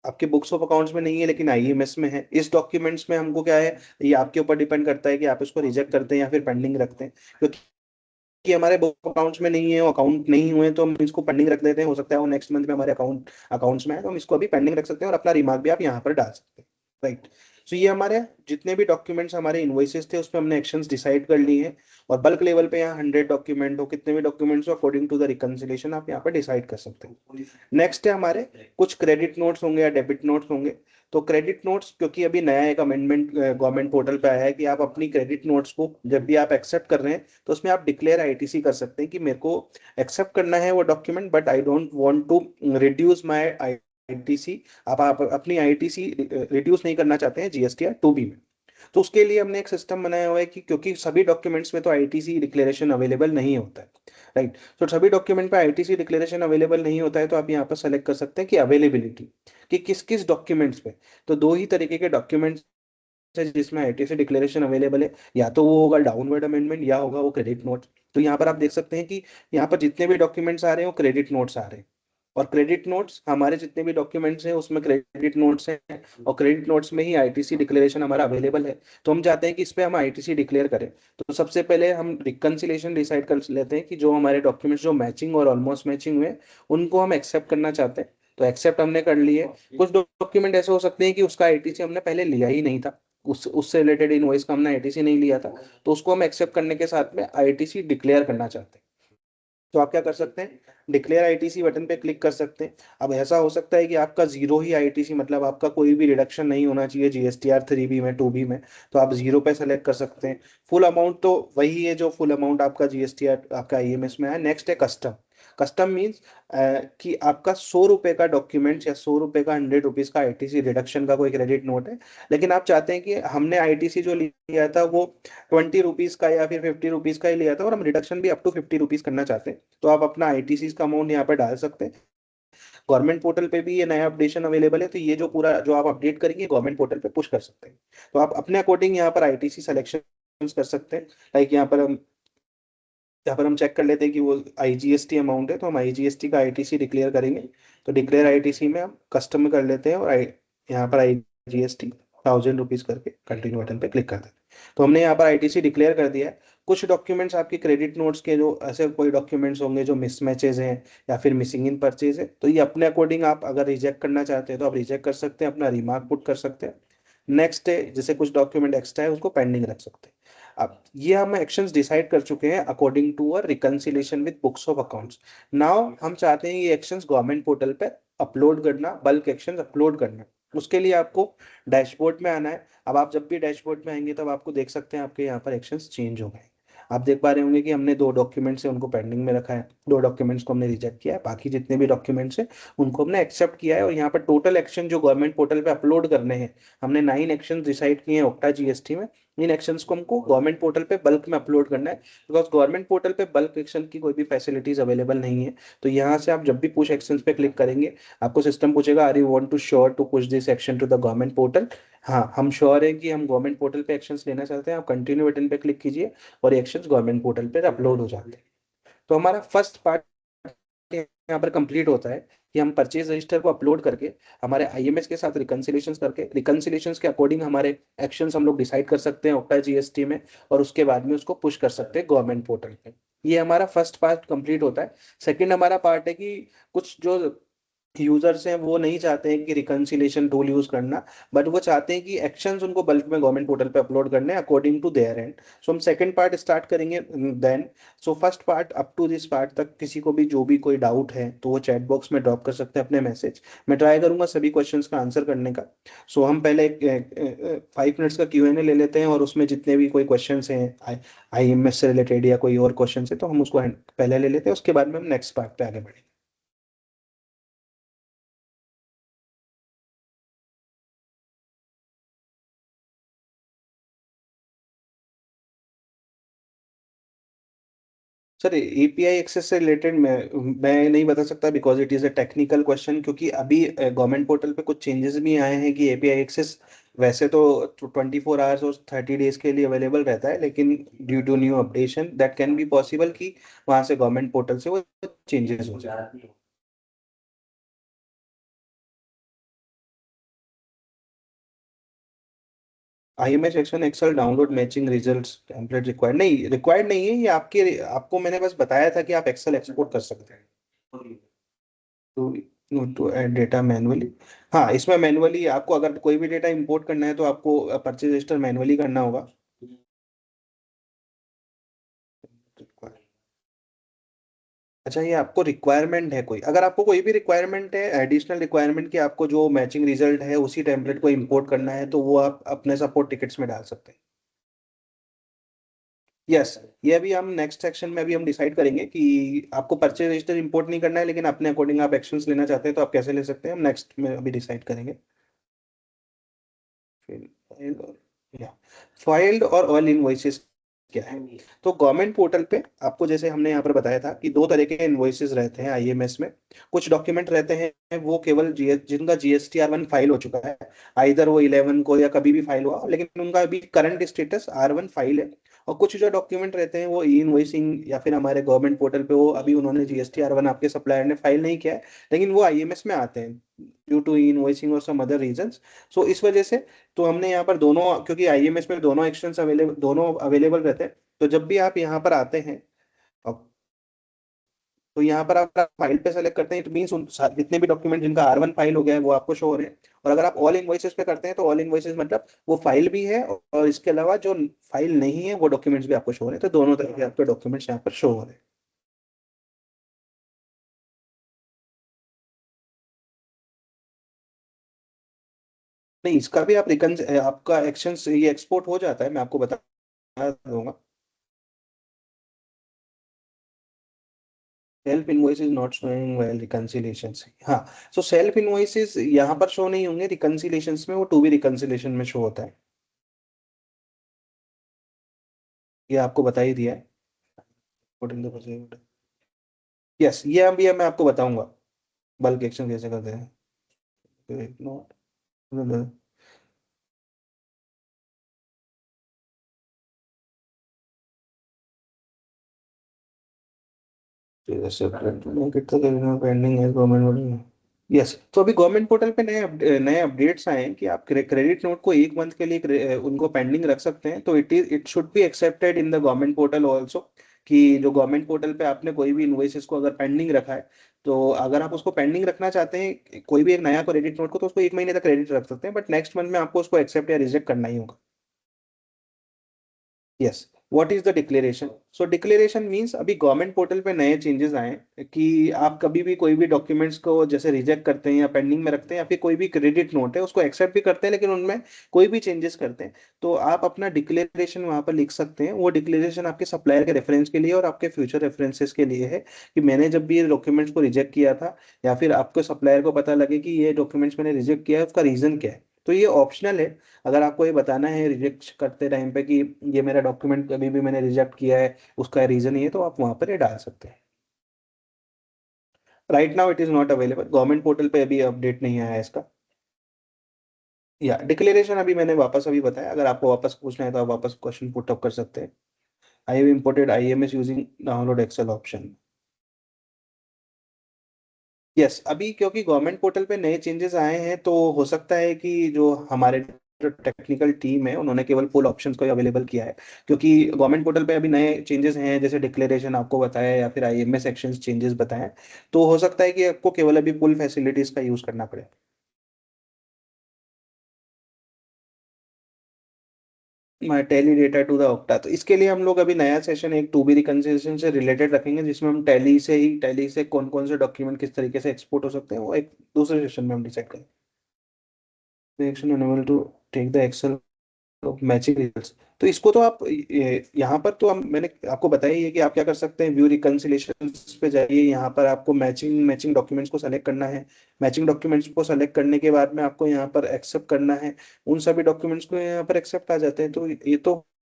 आपके बुक्स ऑफ अकाउंट्स में नहीं है लेकिन आईएमएस में है। इस डॉक्यूमेंट्स में हमको क्या है, ये आपके ऊपर डिपेंड करता है कि आप इसको रिजेक्ट करते हैं या फिर पेंडिंग रखते हैं। क्योंकि हमारे बुक अकाउंट्स में नहीं है, अकाउंट नहीं हुए, तो हम इसको पेंडिंग रख देते हैं। हो सकता है वो नेक्स्ट मंथ में हमारे अकाउंट्स में है, तो हम इसको अभी पेंडिंग रख सकते हैं और अपना रिमार्क भी आप यहाँ पर डाल सकते हैं, राइट। सो ये हमारे जितने भी डॉक्यूमेंट्स हमारे इनवॉइसेस थे उसमें हमने एक्शंस डिसाइड कर लिए हैं। और बल्क लेवल पे यहाँ 100 डॉक्यूमेंट हो, कितने भी डॉक्यूमेंट्स हो, अकॉर्डिंग टू द रिकंसिलेशन आप यहाँ पर डिसाइड कर सकते हैं। नेक्स्ट है हमारे कुछ क्रेडिट नोट्स होंगे या डेबिट नोट्स होंगे। तो क्रेडिट नोट्स, क्योंकि अभी नया एक अमेंडमेंट गवर्नमेंट पोर्टल पे आया है कि आप अपनी क्रेडिट नोट्स को जब भी आप एक्सेप्ट कर रहे हैं तो उसमें आप डिक्लेयर आईटीसी कर सकते हैं कि मेरे को एक्सेप्ट करना है वो document, but I don't want to reduce my ITC. आप अपनी आईटीसी रिड्यूस नहीं करना चाहते हैं जीएसटीआर 2B में। तो उसके लिए हमने एक सिस्टम बनाया हुआ है कि क्योंकि सभी डॉक्यूमेंट्स में तो आईटीसी डिक्लेरेशन अवेलेबल नहीं होता है, राइट। तो सभी डॉक्यूमेंट पे आईटीसी डिक्लेरेशन अवेलेबल नहीं होता है, तो आप यहाँ पर सेलेक्ट कर सकते हैं कि अवेलेबिलिटी, कि किस किस डॉक्यूमेंट्स पे। तो दो ही तरीके के डॉक्यूमेंट्स है जिसमें आईटीसी डिक्लेरेशन अवेलेबल है, या तो वो होगा डाउनवर्ड अमेंडमेंट या होगा वो क्रेडिट नोट। तो यहाँ पर आप देख सकते हैं कि यहाँ पर जितने भी डॉक्यूमेंट्स आ रहे हैं वो क्रेडिट नोट्स आ रहे हैं। और क्रेडिट नोट्स हमारे जितने भी डॉक्यूमेंट्स हैं उसमें क्रेडिट नोट्स हैं, और क्रेडिट नोट्स में ही आईटीसी डिक्लेरेशन हमारा अवेलेबल है। तो हम चाहते हैं कि इस पे हम आईटीसी डिक्लेयर करें। तो सबसे पहले हम रिकंसिलेशन डिसाइड कर लेते हैं कि जो हमारे डॉक्यूमेंट्स जो मैचिंग और ऑलमोस्ट मैचिंग हुए उनको हम एक्सेप्ट करना चाहते हैं। तो एक्सेप्ट हमने कर लिए। कुछ डॉक्यूमेंट ऐसे हो सकते हैं कि उसका आईटीसी हमने पहले लिया ही नहीं था, उससे रिलेटेड इनवॉइस का हमने आईटीसी नहीं लिया था, तो उसको हम एक्सेप्ट करने के साथ में आईटीसी डिक्लेयर करना चाहते हैं। तो आप क्या कर सकते हैं, डिक्लेयर आईटीसी बटन पे क्लिक कर सकते हैं। अब ऐसा हो सकता है कि आपका जीरो ही आईटीसी, मतलब आपका कोई भी रिडक्शन नहीं होना चाहिए जीएसटीआर 3B में 2B में, तो आप जीरो पे सेलेक्ट कर सकते हैं। फुल अमाउंट तो वही है जो फुल अमाउंट आपका जीएसटीआर आपका आईएमएस में है। नेक्स्ट है कस्टम। कस्टम मीन्स कि आपका 100 रुपए का डॉक्यूमेंट या 100 रुपए का 100 रुपीज का आईटीसी रिडक्शन का कोई क्रेडिट नोट है, लेकिन आप चाहते हैं कि हमने आईटीसी जो लिया था वो 20 रुपीज का या फिर 50 रुपीज का ही लिया था और हम रिडक्शन भी अप टू 50 रुपीज करना चाहते हैं, तो आप अपना आईटीसी का अमाउंट यहाँ पर डाल सकते हैं। गवर्नमेंट पोर्टल पे भी ये नया अपडेशन अवेलेबल है, तो ये जो पूरा जो आप अपडेट करेंगे गवर्नमेंट पोर्टल पे पुश कर सकते हैं। तो आप अपने अकॉर्डिंग यहाँ पर आईटीसी सिलेक्शन कर सकते हैं। लाइक यहाँ पर हम चेक कर लेते हैं कि वो आईजीएसटी अमाउंट है, तो हम आईजीएसटी का आईटीसी डिक्लेयर करेंगे। तो डिक्लेयर आईटीसी में हम कस्टम कर लेते हैं और यहाँ पर आईजीएसटी 1000 रुपीज करके कंटिन्यू बटन पे क्लिक कर देते हैं। तो हमने यहाँ पर आईटीसी डिक्लेयर कर दिया है। कुछ डॉक्यूमेंट्स आपके क्रेडिट नोट्स के जो ऐसे कोई डॉक्यूमेंट्स होंगे जो मिसमैचेज हैं या फिर मिसिंग इन परचेज है, तो ये अपने अकॉर्डिंग आप अगर रिजेक्ट करना चाहते हैं तो आप रिजेक्ट कर सकते हैं, अपना रिमार्क पुट कर सकते हैं। नेक्स्ट है जैसे कुछ डॉक्यूमेंट एक्स्ट्रा है उसको पेंडिंग रख सकते हैं। अब ये हम एक्शंस डिसाइड कर चुके हैं according to a reconciliation with books of accounts. Now हम चाहते हैं ये एक्शंस गवर्नमेंट पोर्टल पे अपलोड करना, बल्क एक्शंस अपलोड करना। उसके लिए आपको डैशबोर्ड में आना है। अब आप जब भी डैशबोर्ड में आएंगे तब आपको देख सकते हैं आपके यहाँ पर एक्शंस चेंज हो गए। आप देख पा रहे होंगे कि हमने दो डॉक्यूमेंट्स है उनको पेंडिंग में रखा है, दो डॉक्यूमेंट्स को हमने रिजेक्ट किया है, बाकी जितने भी डॉक्यूमेंट्स हैं उनको हमने एक्सेप्ट किया है। और यहाँ पर टोटल एक्शन जो गवर्नमेंट पोर्टल पे अपलोड करने हैं, हमने 9 एक्शन डिसाइड किए हैं ओक्टा जीएसटी में। इन एक्शंस को हमको गवर्नमेंट पोर्टल पे बल्क में अपलोड करना है, बिकॉज गवर्नमेंट पोर्टल पे बल्क एक्शन की कोई भी फैसिलिटीज अवेलेबल नहीं है। तो यहाँ से आप जब भी पुश एक्शंस पे क्लिक करेंगे आपको सिस्टम पूछेगा are you want to sure to push this action to the government portal. हाँ, हम श्योर है कि हम गवर्नमेंट पोर्टल पे एक्शंस लेना चाहते हैं। आप कंटिन्यू बटन पे क्लिक कीजिए और एक्शंस गवर्नमेंट पोर्टल पे अपलोड हो जाते हैं। तो हमारा फर्स्ट पार्ट यहाँ पर कंप्लीट होता है कि हम परचेज रजिस्टर को अपलोड करके हमारे आईएमएस के साथ रिकंसिलेशन करके रिकंसिलेशन के अकॉर्डिंग हमारे एक्शंस हम लोग डिसाइड कर सकते हैं ओक्टा जीएसटी में, और उसके बाद में उसको पुश कर सकते हैं गवर्नमेंट पोर्टल पे। ये हमारा फर्स्ट पार्ट कंप्लीट होता है। सेकंड हमारा पार्ट है कि कुछ जो यूजर्स हैं वो नहीं चाहते हैं कि रिकंसिलेशन टूल यूज करना, बट वो चाहते हैं कि एक्शंस उनको बल्क में गवर्नमेंट पोर्टल पे अपलोड करने according to their end. So हम सेकंड पार्ट स्टार्ट करेंगे then. So first part up to this part तक किसी को भी जो भी कोई डाउट है तो वो चैट बॉक्स में ड्रॉप कर सकते हैं अपने मैसेज। मैं ट्राई करूंगा सभी क्वेश्चंस का आंसर करने का। सो हम पहले 5 मिनट्स का क्यू एन ए ले लेते हैं और उसमें जितने भी कोई क्वेश्चन हैं आईएमएस से रिलेटेड या कोई और क्वेश्चन है तो हम उसको पहले ले लेते हैं, उसके बाद में हम नेक्स्ट पार्ट पे आगे बढ़ेंगे। सर एपीआई एक्सेस से रिलेटेड मैं नहीं बता सकता because it is a technical question, क्योंकि अभी गवर्नमेंट पोर्टल पे कुछ चेंजेस भी आए हैं कि एपीआई एक्सेस वैसे तो 24 आवर्स और 30 डेज के लिए अवेलेबल रहता है, लेकिन due to new updation that can be possible कि वहां से गवर्नमेंट पोर्टल से वो चेंजेस हो जाए। IMS section excel download matching results template required नहीं है ये आपके, आपको मैंने बस बताया था कि आप एक्सेल एक्सपोर्ट कर सकते हैं। To add data manually. हाँ, इसमें मैनुअली आपको अगर कोई भी डेटा इंपोर्ट करना है तो आपको परचेज रजिस्टर मैनुअली करना होगा। अच्छा, ये आपको रिक्वायरमेंट है कोई, अगर आपको कोई भी रिक्वायरमेंट है एडिशनल रिक्वायरमेंट कि आपको जो मैचिंग रिजल्ट है उसी टेम्पलेट को इंपोर्ट करना है तो वो आप अपने सपोर्ट टिकट्स में डाल सकते हैं। यस, ये अभी हम नेक्स्ट सेक्शन में अभी हम डिसाइड करेंगे कि आपको परचेज रजिस्टर इंपोर्ट नहीं करना है लेकिन अपने अकॉर्डिंग आप एक्शंस लेना चाहते हैं तो आप कैसे ले सकते हैं, हम नेक्स्ट में अभी डिसाइड करेंगे। फाइल्ड और या फाइल्ड और ऑल इनवॉइसेस क्या है। तो गवर्नमेंट पोर्टल पे आपको जैसे हमने यहाँ पर बताया था कि दो तरह के इनवॉइसेस रहते हैं आईएमएस में। कुछ डॉक्यूमेंट रहते हैं वो केवल जिनका जीएसटी R1 फाइल हो चुका है, आइदर वो 11 को या कभी भी फाइल हुआ लेकिन उनका अभी करंट स्टेटस R1 फाइल है। और कुछ जो डॉक्यूमेंट रहते हैं वो ई इनवॉइसिंग या फिर हमारे गवर्नमेंट पोर्टल पे वो अभी उन्होंने जीएसटी R1 आपके सप्लायर ने फाइल नहीं किया है लेकिन वो आईएमएस में आते हैं ड्यू टू ई इनवॉइसिंग और सम अदर रीजंस। सो इस वजह से तो हमने यहाँ पर दोनों, क्योंकि आईएमएस में दोनों एक्शंस अवेलेबल दोनों अवेलेबल रहते हैं, तो जब भी आप यहाँ पर आते हैं अब तो यहाँ पर आप फाइल पे सेलेक्ट करते हैं, इट मीन्स जितने भी डॉक्यूमेंट जिनका R1 फाइल हो गया है वो आपको शो हो रहे हैं। और अगर आप ऑल इनवॉइसेस पे करते हैं तो ऑल इनवॉइसेस मतलब वो फाइल भी है और इसके अलावा जो फाइल नहीं है वो डॉक्यूमेंट्स भी आपको शो हो रहे हैं, तो दोनों तरह के आपके डॉक्यूमेंट्स यहाँ पर शो हो रहे हैं। नहीं, इसका भी आप रिकन आपका एक्शन ये एक्सपोर्ट हो जाता है, मैं आपको बता दूंगा। Self invoice is not showing well reconciliation. हाँ, सो सेल्फ इनवॉइसेस यहाँ पर शो नहीं होंगे, रिकंसिलेशंस में वो टू बी रिकंसिलेशन में शो होता है। ये आपको बता ही दिया है। यस, ये अभी मैं आपको बताऊंगा बल्क एक्शन कैसे करते हैं। नॉट कितना पेंडिंग है गवर्नमेंट। यस, तो अभी गवर्नमेंट पोर्टल पे नए अपडेट्स आए हैं कि आप क्रेडिट नोट को एक मंथ के लिए उनको पेंडिंग रख सकते हैं। तो it should be accepted in the government portal also, कि जो गवर्नमेंट पोर्टल पे आपने कोई भी इनवॉइसेस को अगर पेंडिंग रखा है, तो अगर आप उसको पेंडिंग रखना चाहते हैं कोई भी एक नया क्रेडिट नोट को, तो उसको एक महीने तक क्रेडिट रख सकते हैं, बट नेक्स्ट मंथ में आपको उसको एक्सेप्ट या रिजेक्ट करना ही होगा। Yes, what is the declaration. So declaration means अभी गवर्नमेंट पोर्टल पे नए चेंजेस आए हैं कि आप कभी भी कोई भी डॉक्यूमेंट्स को जैसे रिजेक्ट करते हैं या पेंडिंग में रखते हैं, या फिर कोई भी क्रेडिट नोट है उसको एक्सेप्ट भी करते हैं लेकिन उनमें कोई भी चेंजेस करते हैं, तो आप अपना डिक्लेरेशन वहां पर लिख सकते हैं। वो डिक्लेरेशन आपके सप्लायर के रेफरेंस के लिए और आपके फ्यूचर रेफरेंसेस के लिए है, कि मैंने जब भी ये डॉक्यूमेंट्स को रिजेक्ट किया था, या फिर आपको सप्लायर को पता लगे कि ये डॉक्यूमेंट्स मैंने रिजेक्ट किया है, उसका रीजन क्या है। तो ये ऑप्शनल है, अगर आपको ये बताना है रिजेक्ट करते टाइम पे कि ये मेरा डॉक्यूमेंट कभी भी मैंने रिजेक्ट किया है, उसका रीजन ये है, तो आप वहां पर ये डाल सकते हैं। Right now it is not available, government portal पे अभी अपडेट नहीं आया है इसका। या डिक्लेरेशन अभी मैंने वापस अभी बताया, अगर आपको वापस पूछना है तो आप वापस क्वेश्चन पुट अप कर सकते हैं। I have imported IMS using download excel option. Yes, अभी क्योंकि गवर्नमेंट पोर्टल पे नए चेंजेस आए हैं, तो हो सकता है कि जो हमारे जो टेक्निकल टीम है उन्होंने केवल फुल ऑप्शंस को अवेलेबल किया है, क्योंकि गवर्नमेंट पोर्टल पे अभी नए चेंजेस हैं, जैसे डिक्लेरेशन आपको बताया या फिर आईएमएस सेक्शंस चेंजेस बताएं, तो हो सकता है कि आपको केवल अभी फुल फैसिलिटीज का यूज करना पड़े। Tally data to the Octa, तो इसके लिए हम लोग अभी नया सेशन एक टू बी रिकंसिलिएशन से रिलेटेड रखेंगे, जिसमें हम टैली से कौन कौन से डॉक्यूमेंट किस तरीके से एक्सपोर्ट हो सकते हैं, वो एक दूसरे सेशन में हम डिसाइड करेंगे। Reaction unable to take the Excel of matching results. तो इसको तो आप यहाँ पर तो हम मैंने आपको बताया ही है कि आप क्या कर सकते हैं, व्यू रिकंसिलेशन पे जाइए, यहाँ पर आपको मैचिंग मैचिंग डॉक्यूमेंट्स को सेलेक्ट करना है। मैचिंग डॉक्यूमेंट्स को सेलेक्ट करने के बाद में आपको यहाँ पर एक्सेप्ट करना है। उन सभी डॉक्यूमेंट्स को यहाँ पर एक्सेप्ट आ जाते हैं, तो ये तो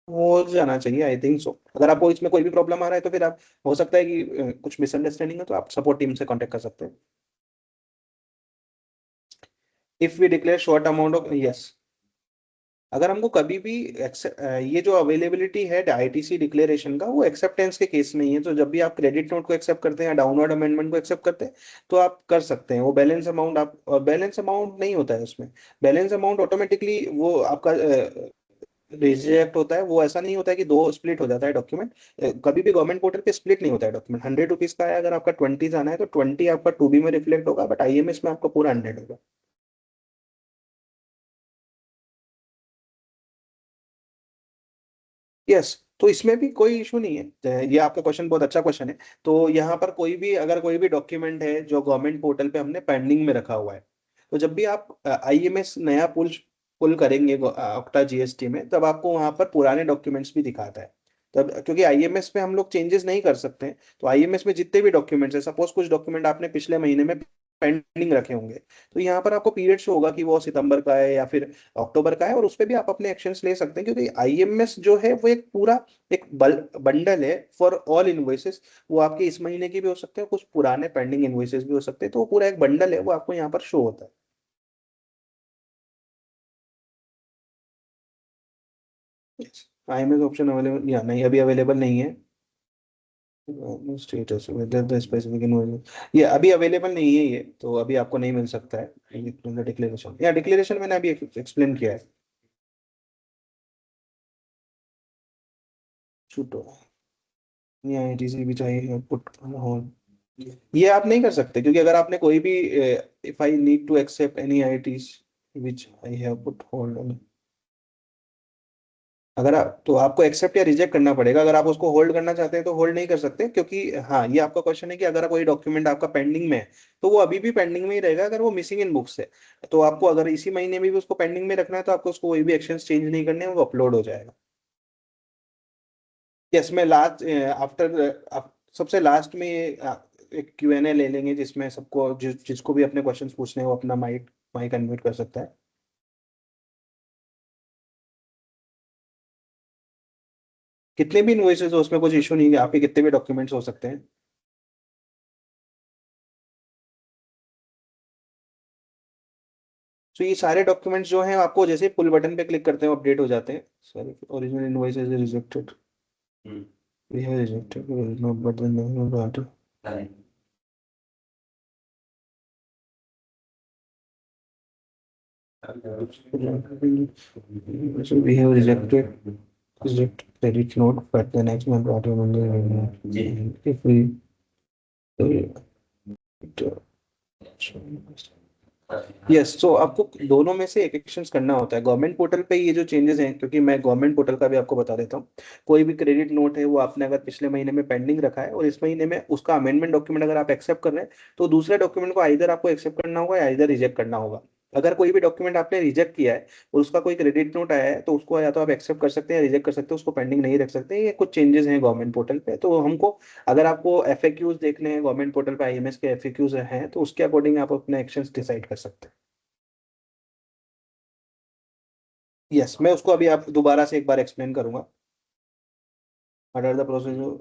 हो जाना चाहिए आई थिंक सो। अगर आपको इसमें कोई भी प्रॉब्लम आ रहा है तो फिर आप, हो सकता है कि कुछ मिसअंडरस्टैंडिंग है, तो आप सपोर्ट टीम से कॉन्टेक्ट कर सकते हैं। If we declare short amount of, yes, अगर हमको कभी भी ये जो अवेलेबिलिटी है आईटीसी डिक्लेरेशन का, वो एक्सेप्टेंस के केस में ही है। तो जब भी आप क्रेडिट नोट को एक्सेप्ट करते हैं या डाउनवर्ड अमेंडमेंट को एक्सेप्ट करते हैं, तो आप कर सकते हैं वो बैलेंस अमाउंट। आप, और बैलेंस अमाउंट नहीं होता है उसमें, बैलेंस अमाउंट ऑटोमेटिकली वो आपका रिजेक्ट होता है। वो ऐसा नहीं होता है कि दो स्प्लिट हो जाता है डॉक्यूमेंट, कभी भी गवर्नमेंट पोर्टल पे स्प्लिट नहीं होता है डॉक्यूमेंट। 100 रुपीज का है, अगर आपका 20 जाना है तो 20 आपका टू बी में रिफ्लेक्ट होगा, बट आईएमएस में आपका पूरा 100 होगा। यस, तो इसमें भी कोई इशू नहीं है, ये आपका क्वेश्चन बहुत अच्छा क्वेश्चन है। तो यहाँ पर कोई भी, अगर कोई भी डॉक्यूमेंट है जो गवर्नमेंट पोर्टल पे हमने पेंडिंग में रखा हुआ है, तो जब भी आप आईएमएस नया पुल पुल करेंगे ऑक्टा जीएसटी में, तब आपको वहां पर पुराने डॉक्यूमेंट्स भी दिखाता है। तब क्योंकि आईएमएस में हम लोग चेंजेस नहीं कर सकते हैं, तो आईएमएस में जितने भी डॉक्यूमेंट्स है, सपोज कुछ डॉक्यूमेंट आपने पिछले महीने में पेंडिंग रखे होंगे, तो यहाँ पर आपको पीरियड शो होगा कि वो सितंबर का है या फिर अक्टूबर का है, और उस पर भी आप अपने एक्शंस ले सकते हैं, क्योंकि आईएमएस जो है वो एक पूरा एक बंडल है फॉर ऑल इनवॉइसेस। वो आपके इस महीने की भी हो सकते हैं, कुछ पुराने पेंडिंग इनवॉइसेस भी हो सकते हैं, तो वो पूरा एक बंडल है, वो आपको यहाँ पर शो होता है। आईएमएस ऑप्शन अवेलेबल या नहीं, अभी अवेलेबल नहीं है। स्टेटस द स्पेसिफिक इनवॉइस, ये अभी अवेलेबल नहीं है, ये तो अभी आपको नहीं मिल सकता है डिक्लेरेशन। या डिक्लेरेशन मैंने अभी एक्सप्लेन किया है। छूटो, ये आईटीसी भी चाहिए पुट ऑन, ये आप नहीं कर सकते, क्योंकि अगर आपने कोई भी, if I need to accept any ITs which I have put hold, अगर आप, तो आपको एक्सेप्ट या रिजेक्ट करना पड़ेगा। अगर आप उसको होल्ड करना चाहते हैं तो होल्ड नहीं कर सकते, क्योंकि हाँ, ये आपका क्वेश्चन है कि अगर कोई डॉक्यूमेंट आपका पेंडिंग में है, तो वो अभी भी पेंडिंग में ही रहेगा अगर वो मिसिंग इन बुक्स है। तो आपको अगर इसी महीने में भी उसको पेंडिंग में रखना है, तो आपको उसको कोई भी एक्शन चेंज नहीं करने हैं, वो अपलोड हो जाएगा। यस, मैं लास्ट आफ्टर सबसे लास्ट में एक Q&A ले लेंगे जिसमें सबको जिसको भी अपने क्वेश्चंस पूछने हैं वो अपना माइक माइक अनम्यूट कर सकता है। कितने भी इन्वॉइसेस हो उसमें कुछ इशू नहीं है, आपके कितने भी डॉक्यूमेंट्स हो सकते हैं। तो ये सारे डॉक्यूमेंट्स जो हैं आपको जैसे ही पुल बटन पे क्लिक करते हैं अपडेट हो जाते हैं। Sorry, original invoice is rejected, we have rejected, not button. So we have reject credit note, but the next month auto if we yes, तो आपको दोनों में से एक एक्शंस करना होता है। गवर्नमेंट पोर्टल पे ये जो चेंजेस हैं, क्योंकि मैं गवर्नमेंट पोर्टल का भी आपको बता देता हूँ। कोई भी क्रेडिट नोट है वो आपने अगर पिछले महीने में पेंडिंग रखा है और इस महीने में उसका अमेंडमेंट डॉक्यूमेंट अगर आप एक्सेप्ट कर रहे हैं, तो दूसरे डॉक्यूमेंट को आइदर आपको एक्सेप्ट करना होगा या इधर रिजेक्ट करना होगा। अगर कोई भी डॉक्यूमेंट आपने रिजेक्ट किया है और उसका कोई क्रेडिट नोट आया है, तो उसको या तो आप एक्सेप्ट कर सकते हैं या रिजेक्ट कर सकते हैं, उसको पेंडिंग नहीं रख सकते। ये कुछ चेंजेस हैं गवर्नमेंट पोर्टल पे, तो हमको अगर आपको एफएक्यूज देखने हैं गवर्नमेंट पोर्टल पे, आईएमएस के एफएक्यूज हैं, तो उसके अकॉर्डिंग आप अपने एक्शंस डिसाइड कर सकते हैं। यस, मैं उसको अभी आप दोबारा से एक बार एक्सप्लेन करूंगा। What are the process of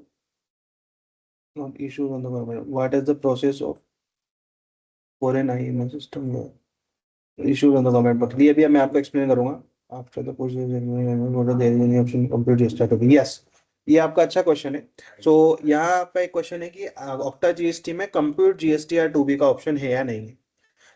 not issues on the government, what is the process of foreign IMS system issues on the government, but ये भी मैं आपको एक्सप्लेन करूंगा। After the process there is any option complete start होगी। Yes, ये आपका अच्छा question है। सो यहाँ पे एक क्वेश्चन है कि ऑक्टा जीएसटी में compute GST R two B का ऑप्शन है या नहीं है।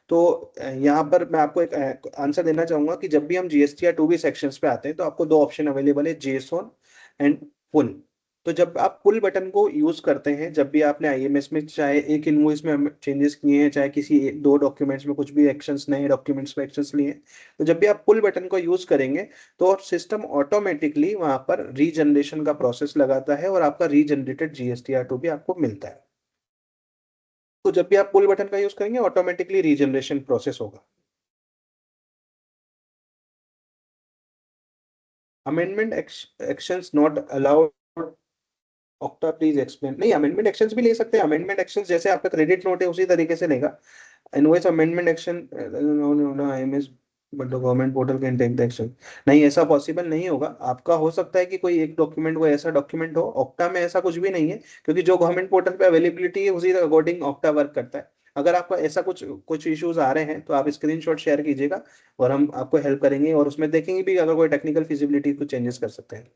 तो यहाँ पर मैं आपको एक आंसर देना चाहूंगा कि जब भी हम जीएसटी या टू बी सेक्शंस पे आते हैं तो आपको दो ऑप्शन अवेलेबल है, जेसोन एंड पुल। तो जब आप पुल बटन को यूज करते हैं, जब भी आपने आईएमएस में चाहे एक इनवॉइस में चेंजेस किए हैं, चाहे किसी दो डॉक्यूमेंट्स में कुछ भी एक्शंस, नए डॉक्यूमेंट्स में एक्शंस लिए हैं, तो जब भी आप पुल बटन को यूज करेंगे तो सिस्टम ऑटोमेटिकली वहां पर रीजनरेशन का प्रोसेस लगाता है और आपका रीजनरेटेड जीएसटी आर टू भी आपको मिलता है। तो जब भी आप पुल बटन का यूज करेंगे ऑटोमेटिकली रीजनरेशन प्रोसेस होगा। Amendment actions not allowed, octa please explain. नहीं, अमेंडमेंट एक्शंस भी ले सकते हैं। अमेंडमेंट एक्शंस जैसे आपका क्रेडिट नोट है उसी तरीके से लेगा। Invoice amendment action IMS, but the government portal can take the action. नहीं, ऐसा पॉसिबल नहीं होगा। आपका हो सकता है कि कोई एक डॉक्यूमेंट को ऐसा डॉक्यूमेंट हो, ऑक्टा में ऐसा कुछ भी नहीं है, क्योंकि जो गवर्नमेंट पोर्टल पे अवेलेबिलिटी है उसी अकॉर्डिंग ऑक्टा वर्क करता है। अगर आपका ऐसा कुछ कुछ इश्यूज आ रहे हैं तो आप स्क्रीनशॉट शेयर कीजिएगा और हम आपको हेल्प करेंगे और उसमें देखेंगे भी अगर कोई टेक्निकल फिजिबिलिटी को चेंजेस कर सकते हैं।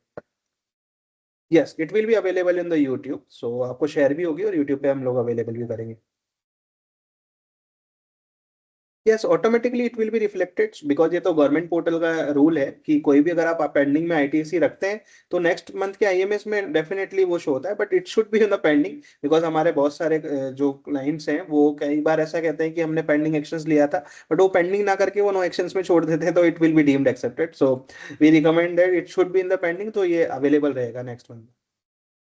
Yes, it will be available in the YouTube, so आपको शेयर भी होगी और यूट्यूब पे हम लोग अवेलेबल भी करेंगे। Yes, automatically it will be reflected, because ये तो गवर्नमेंट पोर्टल का रूल है कि कोई भी अगर आप पेंडिंग में आईटीसी रखते हैं तो नेक्स्ट मंथ के आईएमएस में डेफिनेटली वो शो होता है, but it should be in the pending. Because हमारे बहुत सारे जो क्लाइंट्स हैं वो कई बार ऐसा कहते हैं कि हमने पेंडिंग एक्शंस लिया था, बट वो पेंडिंग ना करके वो नो एक्शंस में छोड़ देते हैं, तो it will be deemed accepted. So we recommend that it should be in the pending, तो ये अवेलेबल रहेगा नेक्स्ट मंथ।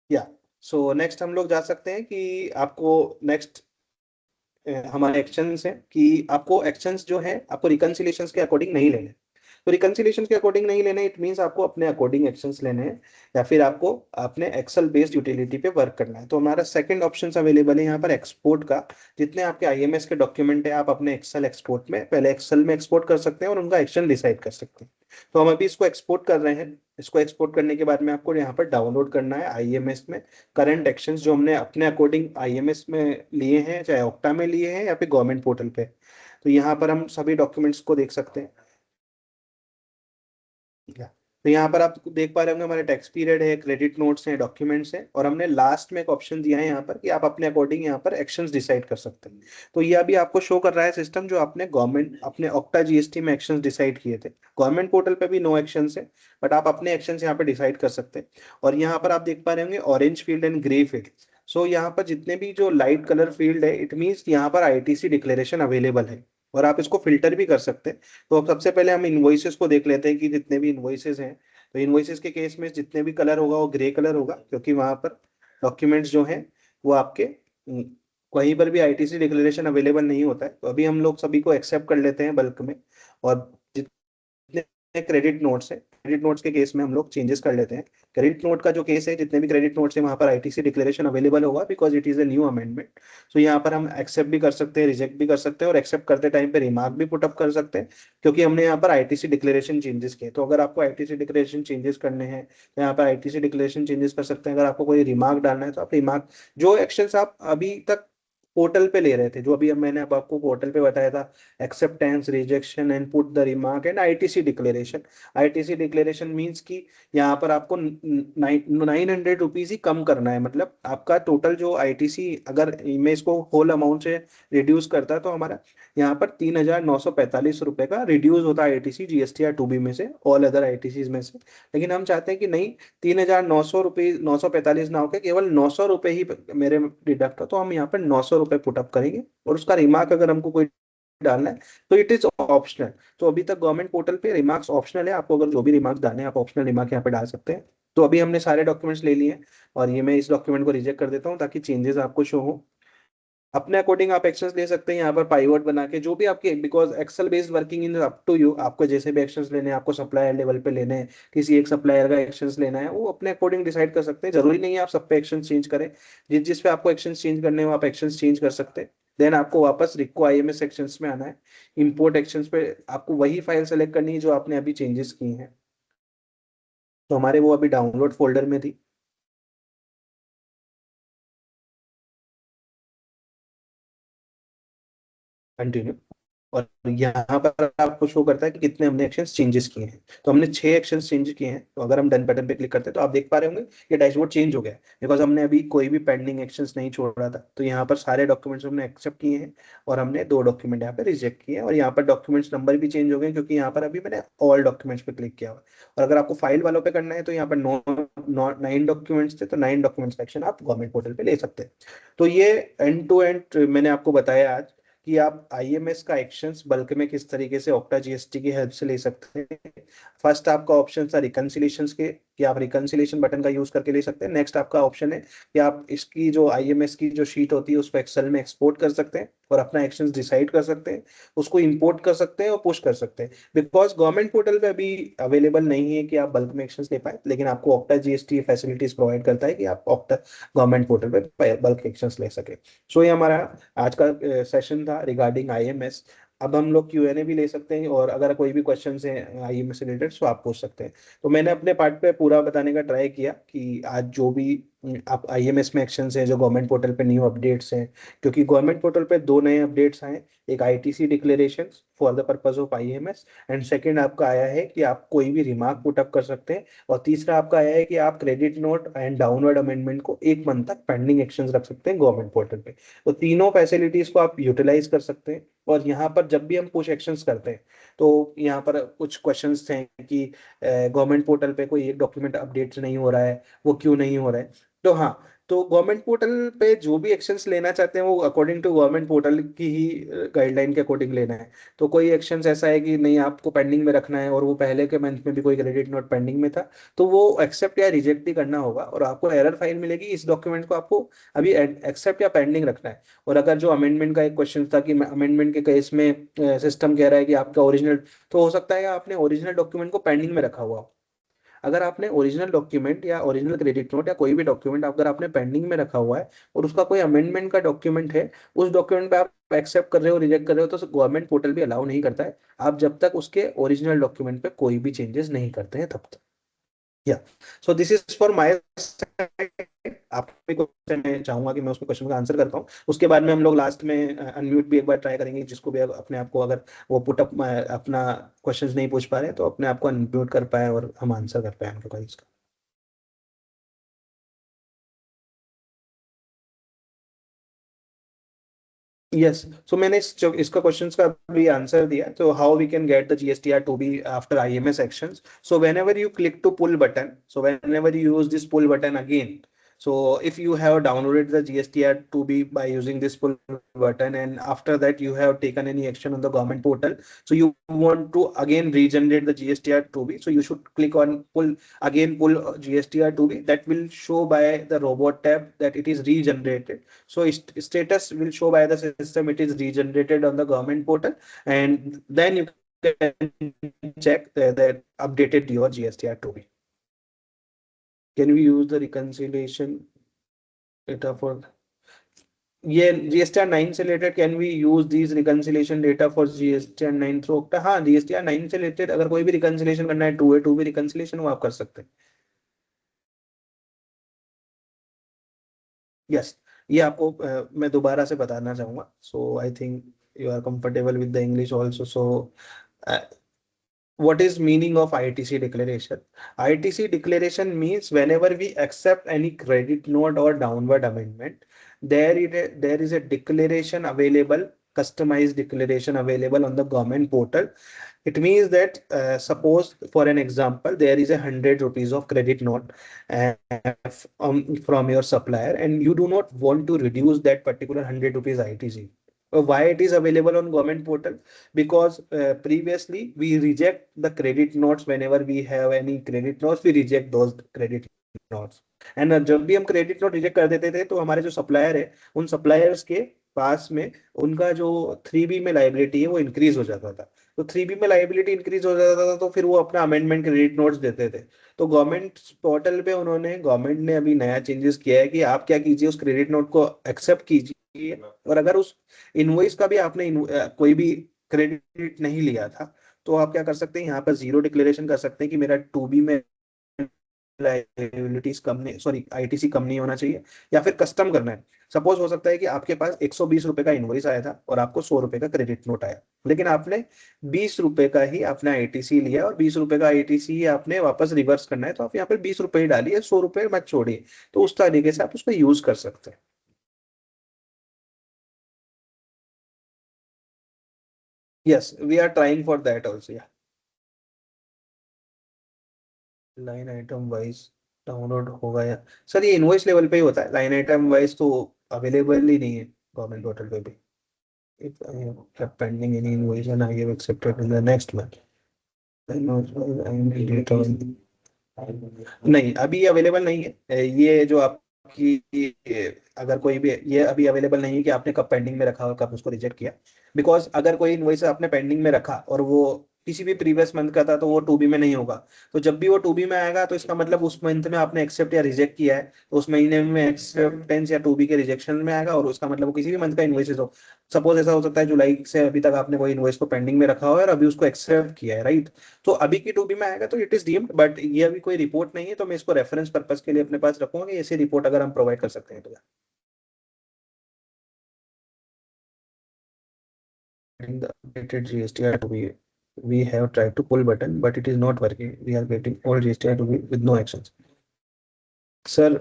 या, सो नेक्स्ट हम लोग जा सकते हैं कि आपको नेक्स्ट हमारे एक्शंस हैं कि आपको एक्शंस जो है आपको रिकंसिलेशंस के अकॉर्डिंग नहीं लेने। तो रिकंसिलेशन के अकॉर्डिंग नहीं लेने, इट मींस आपको अपने अकॉर्डिंग एक्शंस लेने हैं या फिर आपको अपने एक्सेल बेस्ड यूटिलिटी पे वर्क करना है। तो हमारा सेकंड ऑप्शन अवेलेबल है यहाँ पर एक्सपोर्ट का। जितने आपके आईएमएस के डॉक्यूमेंट है आप अपने एक्सेल एक्सपोर्ट में पहले एक्सेल में एक्सपोर्ट कर सकते हैं और उनका एक्शन डिसाइड कर सकते हैं। तो हम अभी इसको एक्सपोर्ट कर रहे हैं। इसको एक्सपोर्ट करने के बाद में आपको यहाँ पर डाउनलोड करना है आईएमएस में करंट एक्शंस जो हमने अपने अकॉर्डिंग आईएमएस में लिए हैं, चाहे ऑक्टा में लिए हैं या फिर गवर्नमेंट पोर्टल पे। तो यहाँ पर हम सभी डॉक्यूमेंट्स को देख सकते हैं। या, तो यहाँ पर आप देख पा रहे होंगे हमारे टैक्स पीरियड है, क्रेडिट नोट्स हैं, डॉक्यूमेंट्स हैं, और हमने लास्ट में एक ऑप्शन दिया है यहाँ पर कि आप अपने अकॉर्डिंग यहाँ पर एक्शंस डिसाइड कर सकते हैं। तो ये अभी आपको शो कर रहा है सिस्टम जो आपने गवर्नमेंट अपने ऑक्टा जीएसटी में एक्शंस डिसाइड किए थे। गवर्नमेंट पोर्टल पे भी नो एक्शंस है, बट आप अपने एक्शंस यहाँ पे डिसाइड कर सकते हैं। और यहाँ पर आप देख पा रहे होंगे orange field and grey field. So यहाँ पर जितने भी जो लाइट कलर फील्ड है, इट मीन्स यहाँ पर आईटीसी डिक्लेरेशन अवेलेबल है और आप इसको फिल्टर भी कर सकते हैं। तो अब सबसे पहले हम इन्वॉइसेस को देख लेते हैं कि जितने भी इन्वॉइसेस हैं। तो इन्वॉइसेस के केस में जितने भी कलर होगा वो ग्रे कलर होगा, क्योंकि वहां पर डॉक्यूमेंट्स जो हैं वो आपके कहीं पर भी आईटीसी डिक्लेरेशन अवेलेबल नहीं होता है। तो अभी हम लोग सभी को एक्सेप्ट कर लेते हैं बल्क में। और जितने क्रेडिट नोट्स हैं क्रेडिट नोट्स के केस में हम लोग चेंजेस कर लेते हैं। क्रेडिट नोट का जो केस है, जितने भी क्रेडिट नोट्स है वहाँ पर आईटीसी डिक्लेरेशन अवेलेबल होगा, because it is a new amendment. तो यहाँ पर हम एक्सेप्ट भी कर सकते हैं, रिजेक्ट भी कर सकते हैं, और एक्सेप्ट करते टाइम पे रिमार्क भी पुटअप कर सकते हैं, क्योंकि हमने यहाँ पर आईटीसी डिक्लेरेशन चेंजेस किए। तो अगर आपको आईटीसी डिक्लेरेशन चेंजेस करने हैं तो यहाँ पर आईटीसी डिक्लेरेशन चेंजेस कर सकते हैं। अगर आपको कोई रिमार्क डालना है तो आप रिमार्क, जो एक्शंस आप अभी तक पोर्टल पे ले रहे थे, जो अभी मैंने अब आपको पोर्टल पे बताया था, acceptance, rejection and put the remark and ITC declaration. ITC declaration means कि यहाँ पर आपको 900 रुपीज ही कम करना है। मतलब आपका टोटल जो आईटीसी, अगर मैं इसको होल अमाउंट से रिड्यूस करता तो हमारा यहाँ पर 3,945 रुपए का रिड्यूस होता है आईटीसी जीएसटी या टूबी में से, ऑल अदर आईटीसी में से। लेकिन हम चाहते हैं कि नहीं, 3,900 रुपये 945 ना होकर केवल 900 रुपये ही मेरे डिडक्ट हो, तो हम यहाँ पर 900 रुपये पुटअप करेंगे। और उसका रिमार्क अगर हमको कोई डालना है तो इट इज ऑप्शनल। तो अभी तक गवर्नमेंट पोर्टल पे रिमार्क्स ऑप्शनल है, आपको अगर जो भी रिमार्क्स डालने हैं आप ऑप्शनल रिमार्क यहाँ पे डाल सकते हैं। तो अभी हमने सारे डॉक्यूमेंट्स ले लिए हैं, और ये मैं इस डॉक्यूमेंट को रिजेक्ट कर देता हूँ ताकि चेंजेस आपको शो हो। अपने अकॉर्डिंग आप एक्शंस ले सकते हैं यहाँ पर पाइवट बना के, जो भी आपके, because excel based working in up to you, आपको जैसे भी एक्शंस लेने हैं, आपको सप्लायर लेवल पे लेने हैं, किसी एक सप्लायर का एक्शंस लेना है, वो अपने अकॉर्डिंग डिसाइड कर सकते हैं। जरूरी नहीं है आप सब पे एक्शन चेंज करें, जिस जिस पे आपको एक्शन चेंज करने हो आप एक्शन चेंज कर सकते हैं। देन आपको वापस रिक्को आईएमएस सेक्शंस में आना है। इंपोर्ट एक्शंस पे आपको वही फाइल सेलेक्ट करनी है जो आपने अभी चेंजेस की हैं। तो हमारे वो अभी डाउनलोड फोल्डर में थी। कंटिन्यू। और यहाँ पर आपको शो करता है कि कितने हमने एक्शन चेंजेस किए हैं। तो हमने 6 एक्शन चेंज किए हैं। तो अगर हम डन बटन पे क्लिक करते हैं तो आप देख पा रहे होंगे ये डैशबोर्ड चेंज हो गया है, बिकॉज हमने अभी कोई भी पेंडिंग एक्शंस नहीं छोड़ा था। तो यहाँ पर सारे डॉक्यूमेंट्स हमने एक्सेप्ट किए हैं, और हमने 2 डॉक्यूमेंट यहाँ पे रिजेक्ट किए हैं। और यहाँ पर डॉक्यूमेंट्स नंबर भी चेंज हो गए, क्योंकि यहाँ पर अभी मैंने ऑल डॉक्यूमेंट्स पे क्लिक किया हुआ है। और अगर आपको फाइल वालों पे करना है तो यहाँ पर 9 डॉक्यूमेंट्स थे, तो 9 डॉक्यूमेंट्स का एक्शन आप गवर्नमेंट पोर्टल पे ले सकते हैं। तो ये एंड टू एंड मैंने आपको बताया आज कि आप आईएमएस का एक्शंस बल्क में किस तरीके से ऑक्टा जीएसटी की हेल्प से ले सकते हैं। फर्स्ट आपका ऑप्शन था रिकंसिलेशन के, कि आप रिकंसिलेशन बटन का यूज करके ले सकते हैं। नेक्स्ट आपका ऑप्शन है कि आप इसकी जो आईएमएस की जो शीट होती है उसको एक्सेल में एक्सपोर्ट कर सकते हैं और अपना एक्शंस डिसाइड कर सकते हैं, उसको इंपोर्ट कर सकते हैं और पुश कर सकते हैं। बिकॉज गवर्नमेंट पोर्टल पे अभी अवेलेबल नहीं है कि आप बल्क में एक्शंस ले पाए, लेकिन आपको ऑक्टा जीएसटी फैसिलिटीज प्रोवाइड करता है कि आप ऑक्टा गवर्नमेंट पोर्टल पे बल्क एक्शंस ले सके। सो ये हमारा आज का सेशन था रिगार्डिंग आईएमएस। अब हम लोग क्यूएनए भी ले सकते हैं, और अगर कोई भी क्वेश्चन है आईएमएस से रिलेटेड तो आप पूछ सकते हैं। तो मैंने अपने पार्ट पे पूरा बताने का ट्राई किया कि आज जो भी आप आईएमएस में एक्शंस हैं, जो गवर्नमेंट पोर्टल पे न्यू अपडेट्स हैं, क्योंकि गवर्नमेंट पोर्टल पे 2 नए अपडेट्स आए। एक ITC declaration for the purpose of IMS, and second आपका आया है कि आप कोई भी रिमार्क पुटअप कर सकते हैं, और तीसरा आपका आया है कि आप credit note and downward amendment को 1 मंथ तक पेंडिंग एक्शंस रख सकते हैं गवर्नमेंट पोर्टल पे। तो तीनों फैसिलिटीज को आप यूटिलाइज कर सकते हैं। और यहाँ पर जब भी हम पुश एक्शंस करते हैं तो यहाँ पर कुछ क्वेश्चंस थे कि गवर्नमेंट पोर्टल पे कोई एक डॉक्यूमेंट अपडेट नहीं हो रहा है, वो क्यों नहीं हो रहा है। तो हाँ, तो गवर्नमेंट पोर्टल पे जो भी एक्शंस लेना चाहते हैं वो अकॉर्डिंग टू गवर्नमेंट पोर्टल की ही गाइडलाइन के अकॉर्डिंग लेना है। तो कोई एक्शंस ऐसा है कि नहीं आपको पेंडिंग में रखना है, और वो पहले के मंथ में भी कोई क्रेडिट नोट पेंडिंग में था, तो वो एक्सेप्ट या रिजेक्ट ही करना होगा, और आपको एरर फाइल मिलेगी। इस डॉक्यूमेंट को आपको अभी एक्सेप्ट या पेंडिंग रखना है। और अगर जो अमेंडमेंट का एक क्वेश्चन था कि अमेंडमेंट के केस में सिस्टम कह रहा है कि आपका ओरिजिनल, तो हो सकता है आपने ओरिजिनल डॉक्यूमेंट को पेंडिंग में रखा हुआ हो। अगर आपने ओरिजिनल डॉक्यूमेंट या ओरिजिनल क्रेडिट नोट या कोई भी डॉक्यूमेंट अगर आपने पेंडिंग में रखा हुआ है, और उसका कोई अमेंडमेंट का डॉक्यूमेंट है, उस डॉक्यूमेंट पे आप एक्सेप्ट कर रहे हो, रिजेक्ट कर रहे हो, तो गवर्नमेंट पोर्टल भी अलाउ नहीं करता है, आप जब तक उसके ओरिजिनल डॉक्यूमेंट पे कोई भी चेंजेस नहीं करते हैं तब तक। या so this is for my side. आपको क्वेश्चन मैं चाहूंगा कि मैं उसके क्वेश्चन का आंसर कर पाऊँ, उसके बाद में हम लोग लास्ट में अनम्यूट भी एक बार ट्राई करेंगे, जिसको भी अपने आप को अगर वो पुटअप अपना क्वेश्चंस नहीं पूछ पा रहे तो अपने आप को अनम्यूट कर पाए और हम आंसर कर पाए उनके क्वेरीज का। यस, सो मैंने इसका क्वेश्चन का भी आंसर दिया। तो how we can get the GSTR two B after IMS actions. So whenever you click to pull button, so whenever you use this pull button again, so if you have downloaded the GSTR to be by using this pull button, and after that you have taken any action on the government portal, so you want to again regenerate the GSTR to be, so you should click on pull again, pull GSTR to be, that will show by the robot tab that it is regenerated. So status will show by the system it is regenerated on the government portal, and then you can check that updated your GSTR to be. Can we use the reconciliation data for ये GSTR 9 से related? Can we use these reconciliation data for GSTR 9 through Octa? हाँ, GSTR 9 से related अगर कोई भी reconciliation करना है, 2A 2B reconciliation, वो आप कर सकते हैं। यस, ये आपको मैं दोबारा से बताना चाहूंगा। So I think you are comfortable with the English also. So what is meaning of ITC declaration? ITC declaration means whenever we accept any credit note or downward amendment, there is a declaration available, customized declaration available on the government portal. It means that suppose for an example, there is 100 rupees of credit note uh, from your supplier, and you do not want to reduce that particular 100 rupees ITC. Why it is available on government portal? Because previously we reject the credit notes. Whenever we have any credit notes, we reject those credit notes. And जब भी हम credit note reject कर देते थे, तो हमारे जो supplier है, उन सप्लायर्स के पास में उनका जो 3B में लाइबिलिटी है वो इंक्रीज हो जाता था। तो 3B में लाइबिलिटी इंक्रीज हो जाता था, तो फिर वो अपना अमेंडमेंट क्रेडिट नोट्स देते थे। तो गवर्नमेंट पोर्टल पे गवर्नमेंट ने अभी नया चेंजेस किया है कि आप क्या कीजिए, उस क्रेडिट नोट को एक्सेप्ट कीजिए, और अगर उस इनवॉइस का भी आपने कोई भी क्रेडिट नहीं लिया था, तो आप क्या कर सकते हैं, यहाँ पर जीरो डिक्लेरेशन कर सकते हैं कि मेरा 2B में लाइबिलिटीज कम नहीं, सॉरी ITC कम नहीं होना चाहिए, या फिर कस्टम करना है। सपोज हो सकता है कि आपके पास 120 रुपए का इनवॉइस आया था और आपको 100 रुपए का क्रेडिट नोट आया, लेकिन आपने 20 रुपए का ही आपने ITC लिया, और 20 रुपए का ITC आपने वापस रिवर्स करना है, तो आप यहाँ पे 20 रुपए ही डालिए, 100 रुपए मत छोड़िए। तो उस तरीके से आप उसको यूज कर सकते हैं। Yes, we are trying for that also. Line item wise download होगा या? सर ये इनवॉइस लेवल पे ही होता है, लाइन आइटम वाइज तो अवेलेबल ही नहीं है गवर्नमेंट पोर्टल पे भी। If I have pending any invoice and I have accepted in the next month, then also I will return. नहीं, अभी अवेलेबल नहीं है ये जो आपकी अगर कोई भी ये अभी अवेलेबल नहीं है कि आपने कब पेंडिंग में रखा और कब उसको रिजेक्ट किया। बिकॉज अगर कोई इनवॉइस आपने पेंडिंग में रखा और वो किसी भी प्रीवियस मंथ का था, तो वो 2B में नहीं होगा। तो जब भी वो 2B में आएगा, तो इसका मतलब उस मंथ में आपने एक्सेप्ट या रिजेक्ट किया है, तो उस महीने में एक्सेप्टेंस या 2B के रिजेक्शन में आएगा, और उसका मतलब वो किसी भी मंथ का इनवॉइस हो। सपोज ऐसा हो सकता है जुलाई से अभी तक आपने कोई इनवॉइस को पेंडिंग में रखा हुआ है और अभी उसको एक्सेप्ट किया है, राइट? तो अभी की 2B में आएगा तो इट इज डीम्ड, बट ये अभी कोई रिपोर्ट नहीं है, तो मैं इसको रेफरेंस पर्पस के लिए अपने पास रखूंगा कि ऐसी रिपोर्ट अगर हम प्रोवाइड कर सकते हैं तो। In the updated GSTR to be, we have tried to pull button, but it is not working. We are getting all GSTR to be with no actions. Sir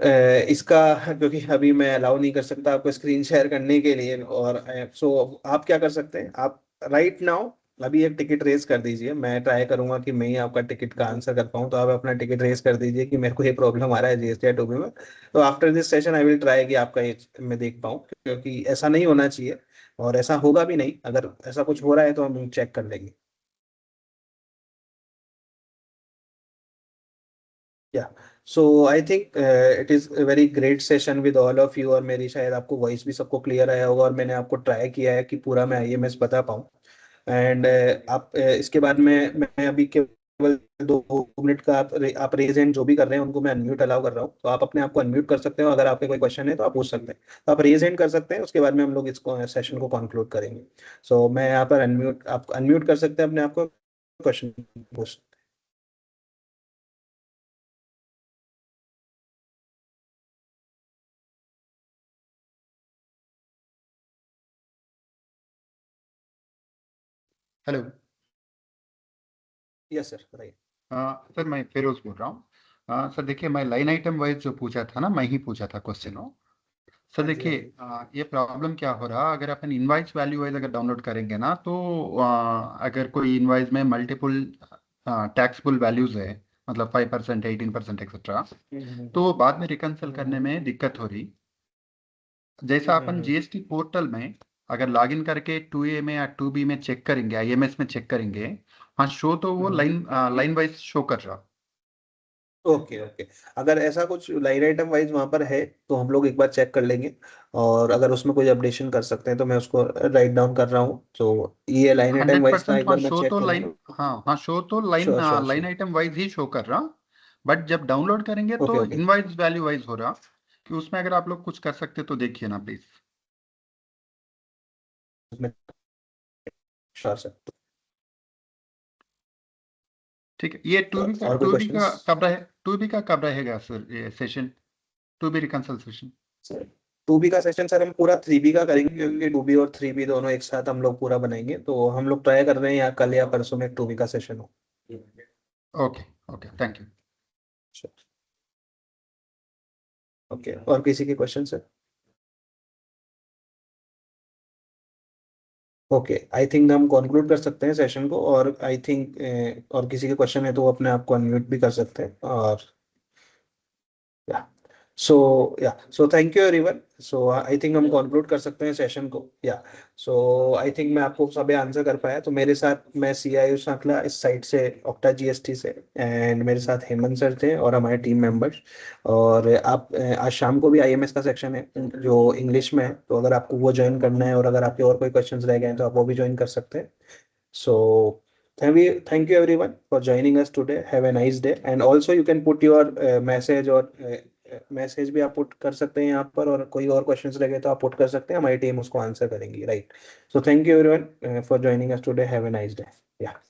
इसका क्योंकि अभी मैं अलाउ नहीं कर सकता आपको स्क्रीन शेयर करने के लिए, और सो आप क्या कर सकते हैं, आप राइट नाउ अभी एक टिकट रेज कर दीजिए। मैं ट्राई करूंगा कि मैं ही आपका टिकट का आंसर कर पाऊँ, तो आप अपना टिकट रेज कर दीजिए कि मेरे को ये प्रॉब्लम आ रहा है GSTR 2B में। तो after this session I will try कि आपका ये मैं देख पाऊँ, क्योंकि ऐसा नहीं होना चाहिए, और ऐसा होगा भी नहीं। अगर ऐसा कुछ हो रहा है तो हम चेक कर लेंगे। या so I think it is very great session with all of you, और मेरी शायद आपको वॉइस भी सबको क्लियर आया होगा, और मैंने आपको ट्राई किया है कि पूरा मैं IMS बता पाऊँ। एंड आप इसके बाद में मैं अभी केवल 2 मिनट का आप रेज एंड जो भी कर रहे हैं उनको मैं अनम्यूट अलाउ कर रहा हूँ, तो आप अपने आप को अनम्यूट कर सकते हो। अगर आपके कोई क्वेश्चन है तो आप पूछ सकते हैं, तो आप रेज एंड कर सकते हैं, उसके बाद में हम लोग इसको सेशन को कंक्लूड करेंगे। सो मैं यहाँ पर अनम्यूट, आप अनम्यूट कर सकते हैं अपने आप को, क्वेश्चन पूछ। Hello. Yes sir, right. Sir मैं फिरोज बोल रहा हूँ। सर देखिए, मैं लाइन आइटम वाइज जो पूछा था ना, मैं ही पूछा था क्वेश्चन हो। सर हाँ जी, हाँ देखिए, जी। ये प्रॉब्लम क्या हो रहा, अगर अपन इनवाइस वैल्यू वाइज अगर डाउनलोड करेंगे ना, तो अगर कोई इनवाइस में मल्टीपल टैक्सबल वैल्यूज है, मतलब 5%, 18%, एक्सेट्रा, हम्म, तो बाद में रिकंसिल करने हम्म, में दिक्कत हो रही। जैसा अपन हम्म, GST पोर्टल में अगर लॉगिन करके 2A में या 2B में चेक करेंगे, IMS में चेक करेंगे, हाँ शो तो वो हम्म, लाइन लाइन वाइज शो कर रहा। Okay okay. अगर ऐसा कुछ लाइन आइटम वाइज वहां पर है तो हम लोग एक बार चेक कर लेंगे, और अगर उसमें कोई अपडेशन कर सकते हैं तो मैं उसको राइट डाउन कर रहा हूँ, तो ये लाइन आइटम हंड्रेड वाइज का परसेंट एक हाँ बार मैं शो चेक तो करूंगा। लाइन, हाँ हाँ शो तो line sure sure line sure. Item wise ही शो कर रहा, बट जब डाउनलोड करेंगे ओके तो ओके। इनवाइस वैल्यू वाइज हो रहा, कि उसमें अगर आप लोग कुछ कर सकते तो देखिए ना प्लीज। Sure sir. ठीक है, ये और कोई टू बी का क्वेश्चंस? कब रहे, टू बी का कब रहेगा सर ये session, to be reconcile session? Sir 2B का सेशन सर हम पूरा 3B का करेंगे, क्योंकि 2B और 3B दोनों एक साथ हम लोग पूरा बनाएंगे, तो हम लोग ट्राई कर रहे हैं या कल या परसों में 2B का सेशन हो। Okay okay, thank you. Okay, और किसी के क्वेश्चन सर? ओके, आई थिंक हम कंक्लूड कर सकते हैं सेशन को, और आई थिंक और किसी के क्वेश्चन है तो वो अपने आप को अनम्यूट भी कर सकते हैं, और या so thank you everyone. So I think हम कंक्लूड कर सकते हैं सेशन को, या सो आई थिंक मैं आपको सभी आंसर कर पाया। तो मेरे साथ मैं सी आयुष सांखला इस साइड से, ऑक्टा जीएसटी से, एंड मेरे साथ हेमंत सर थे और हमारे टीम मेंबर्स। और आप आज शाम को भी आईएमएस का सेक्शन है जो इंग्लिश में है, तो अगर आपको वो ज्वाइन करना है और अगर आपके और कोई क्वेश्चंस रह गए हैं तो आप वो भी ज्वाइन कर सकते हैं। So thank you everyone for joining us today. Have a nice day. And also you can put your message और मैसेज भी आप पुट कर सकते हैं यहाँ पर, और कोई और क्वेश्चंस रह गए तो आप पुट कर सकते हैं, हमारी टीम उसको आंसर करेंगी, right? So thank you everyone for joining us today. Have a nice day. Yeah.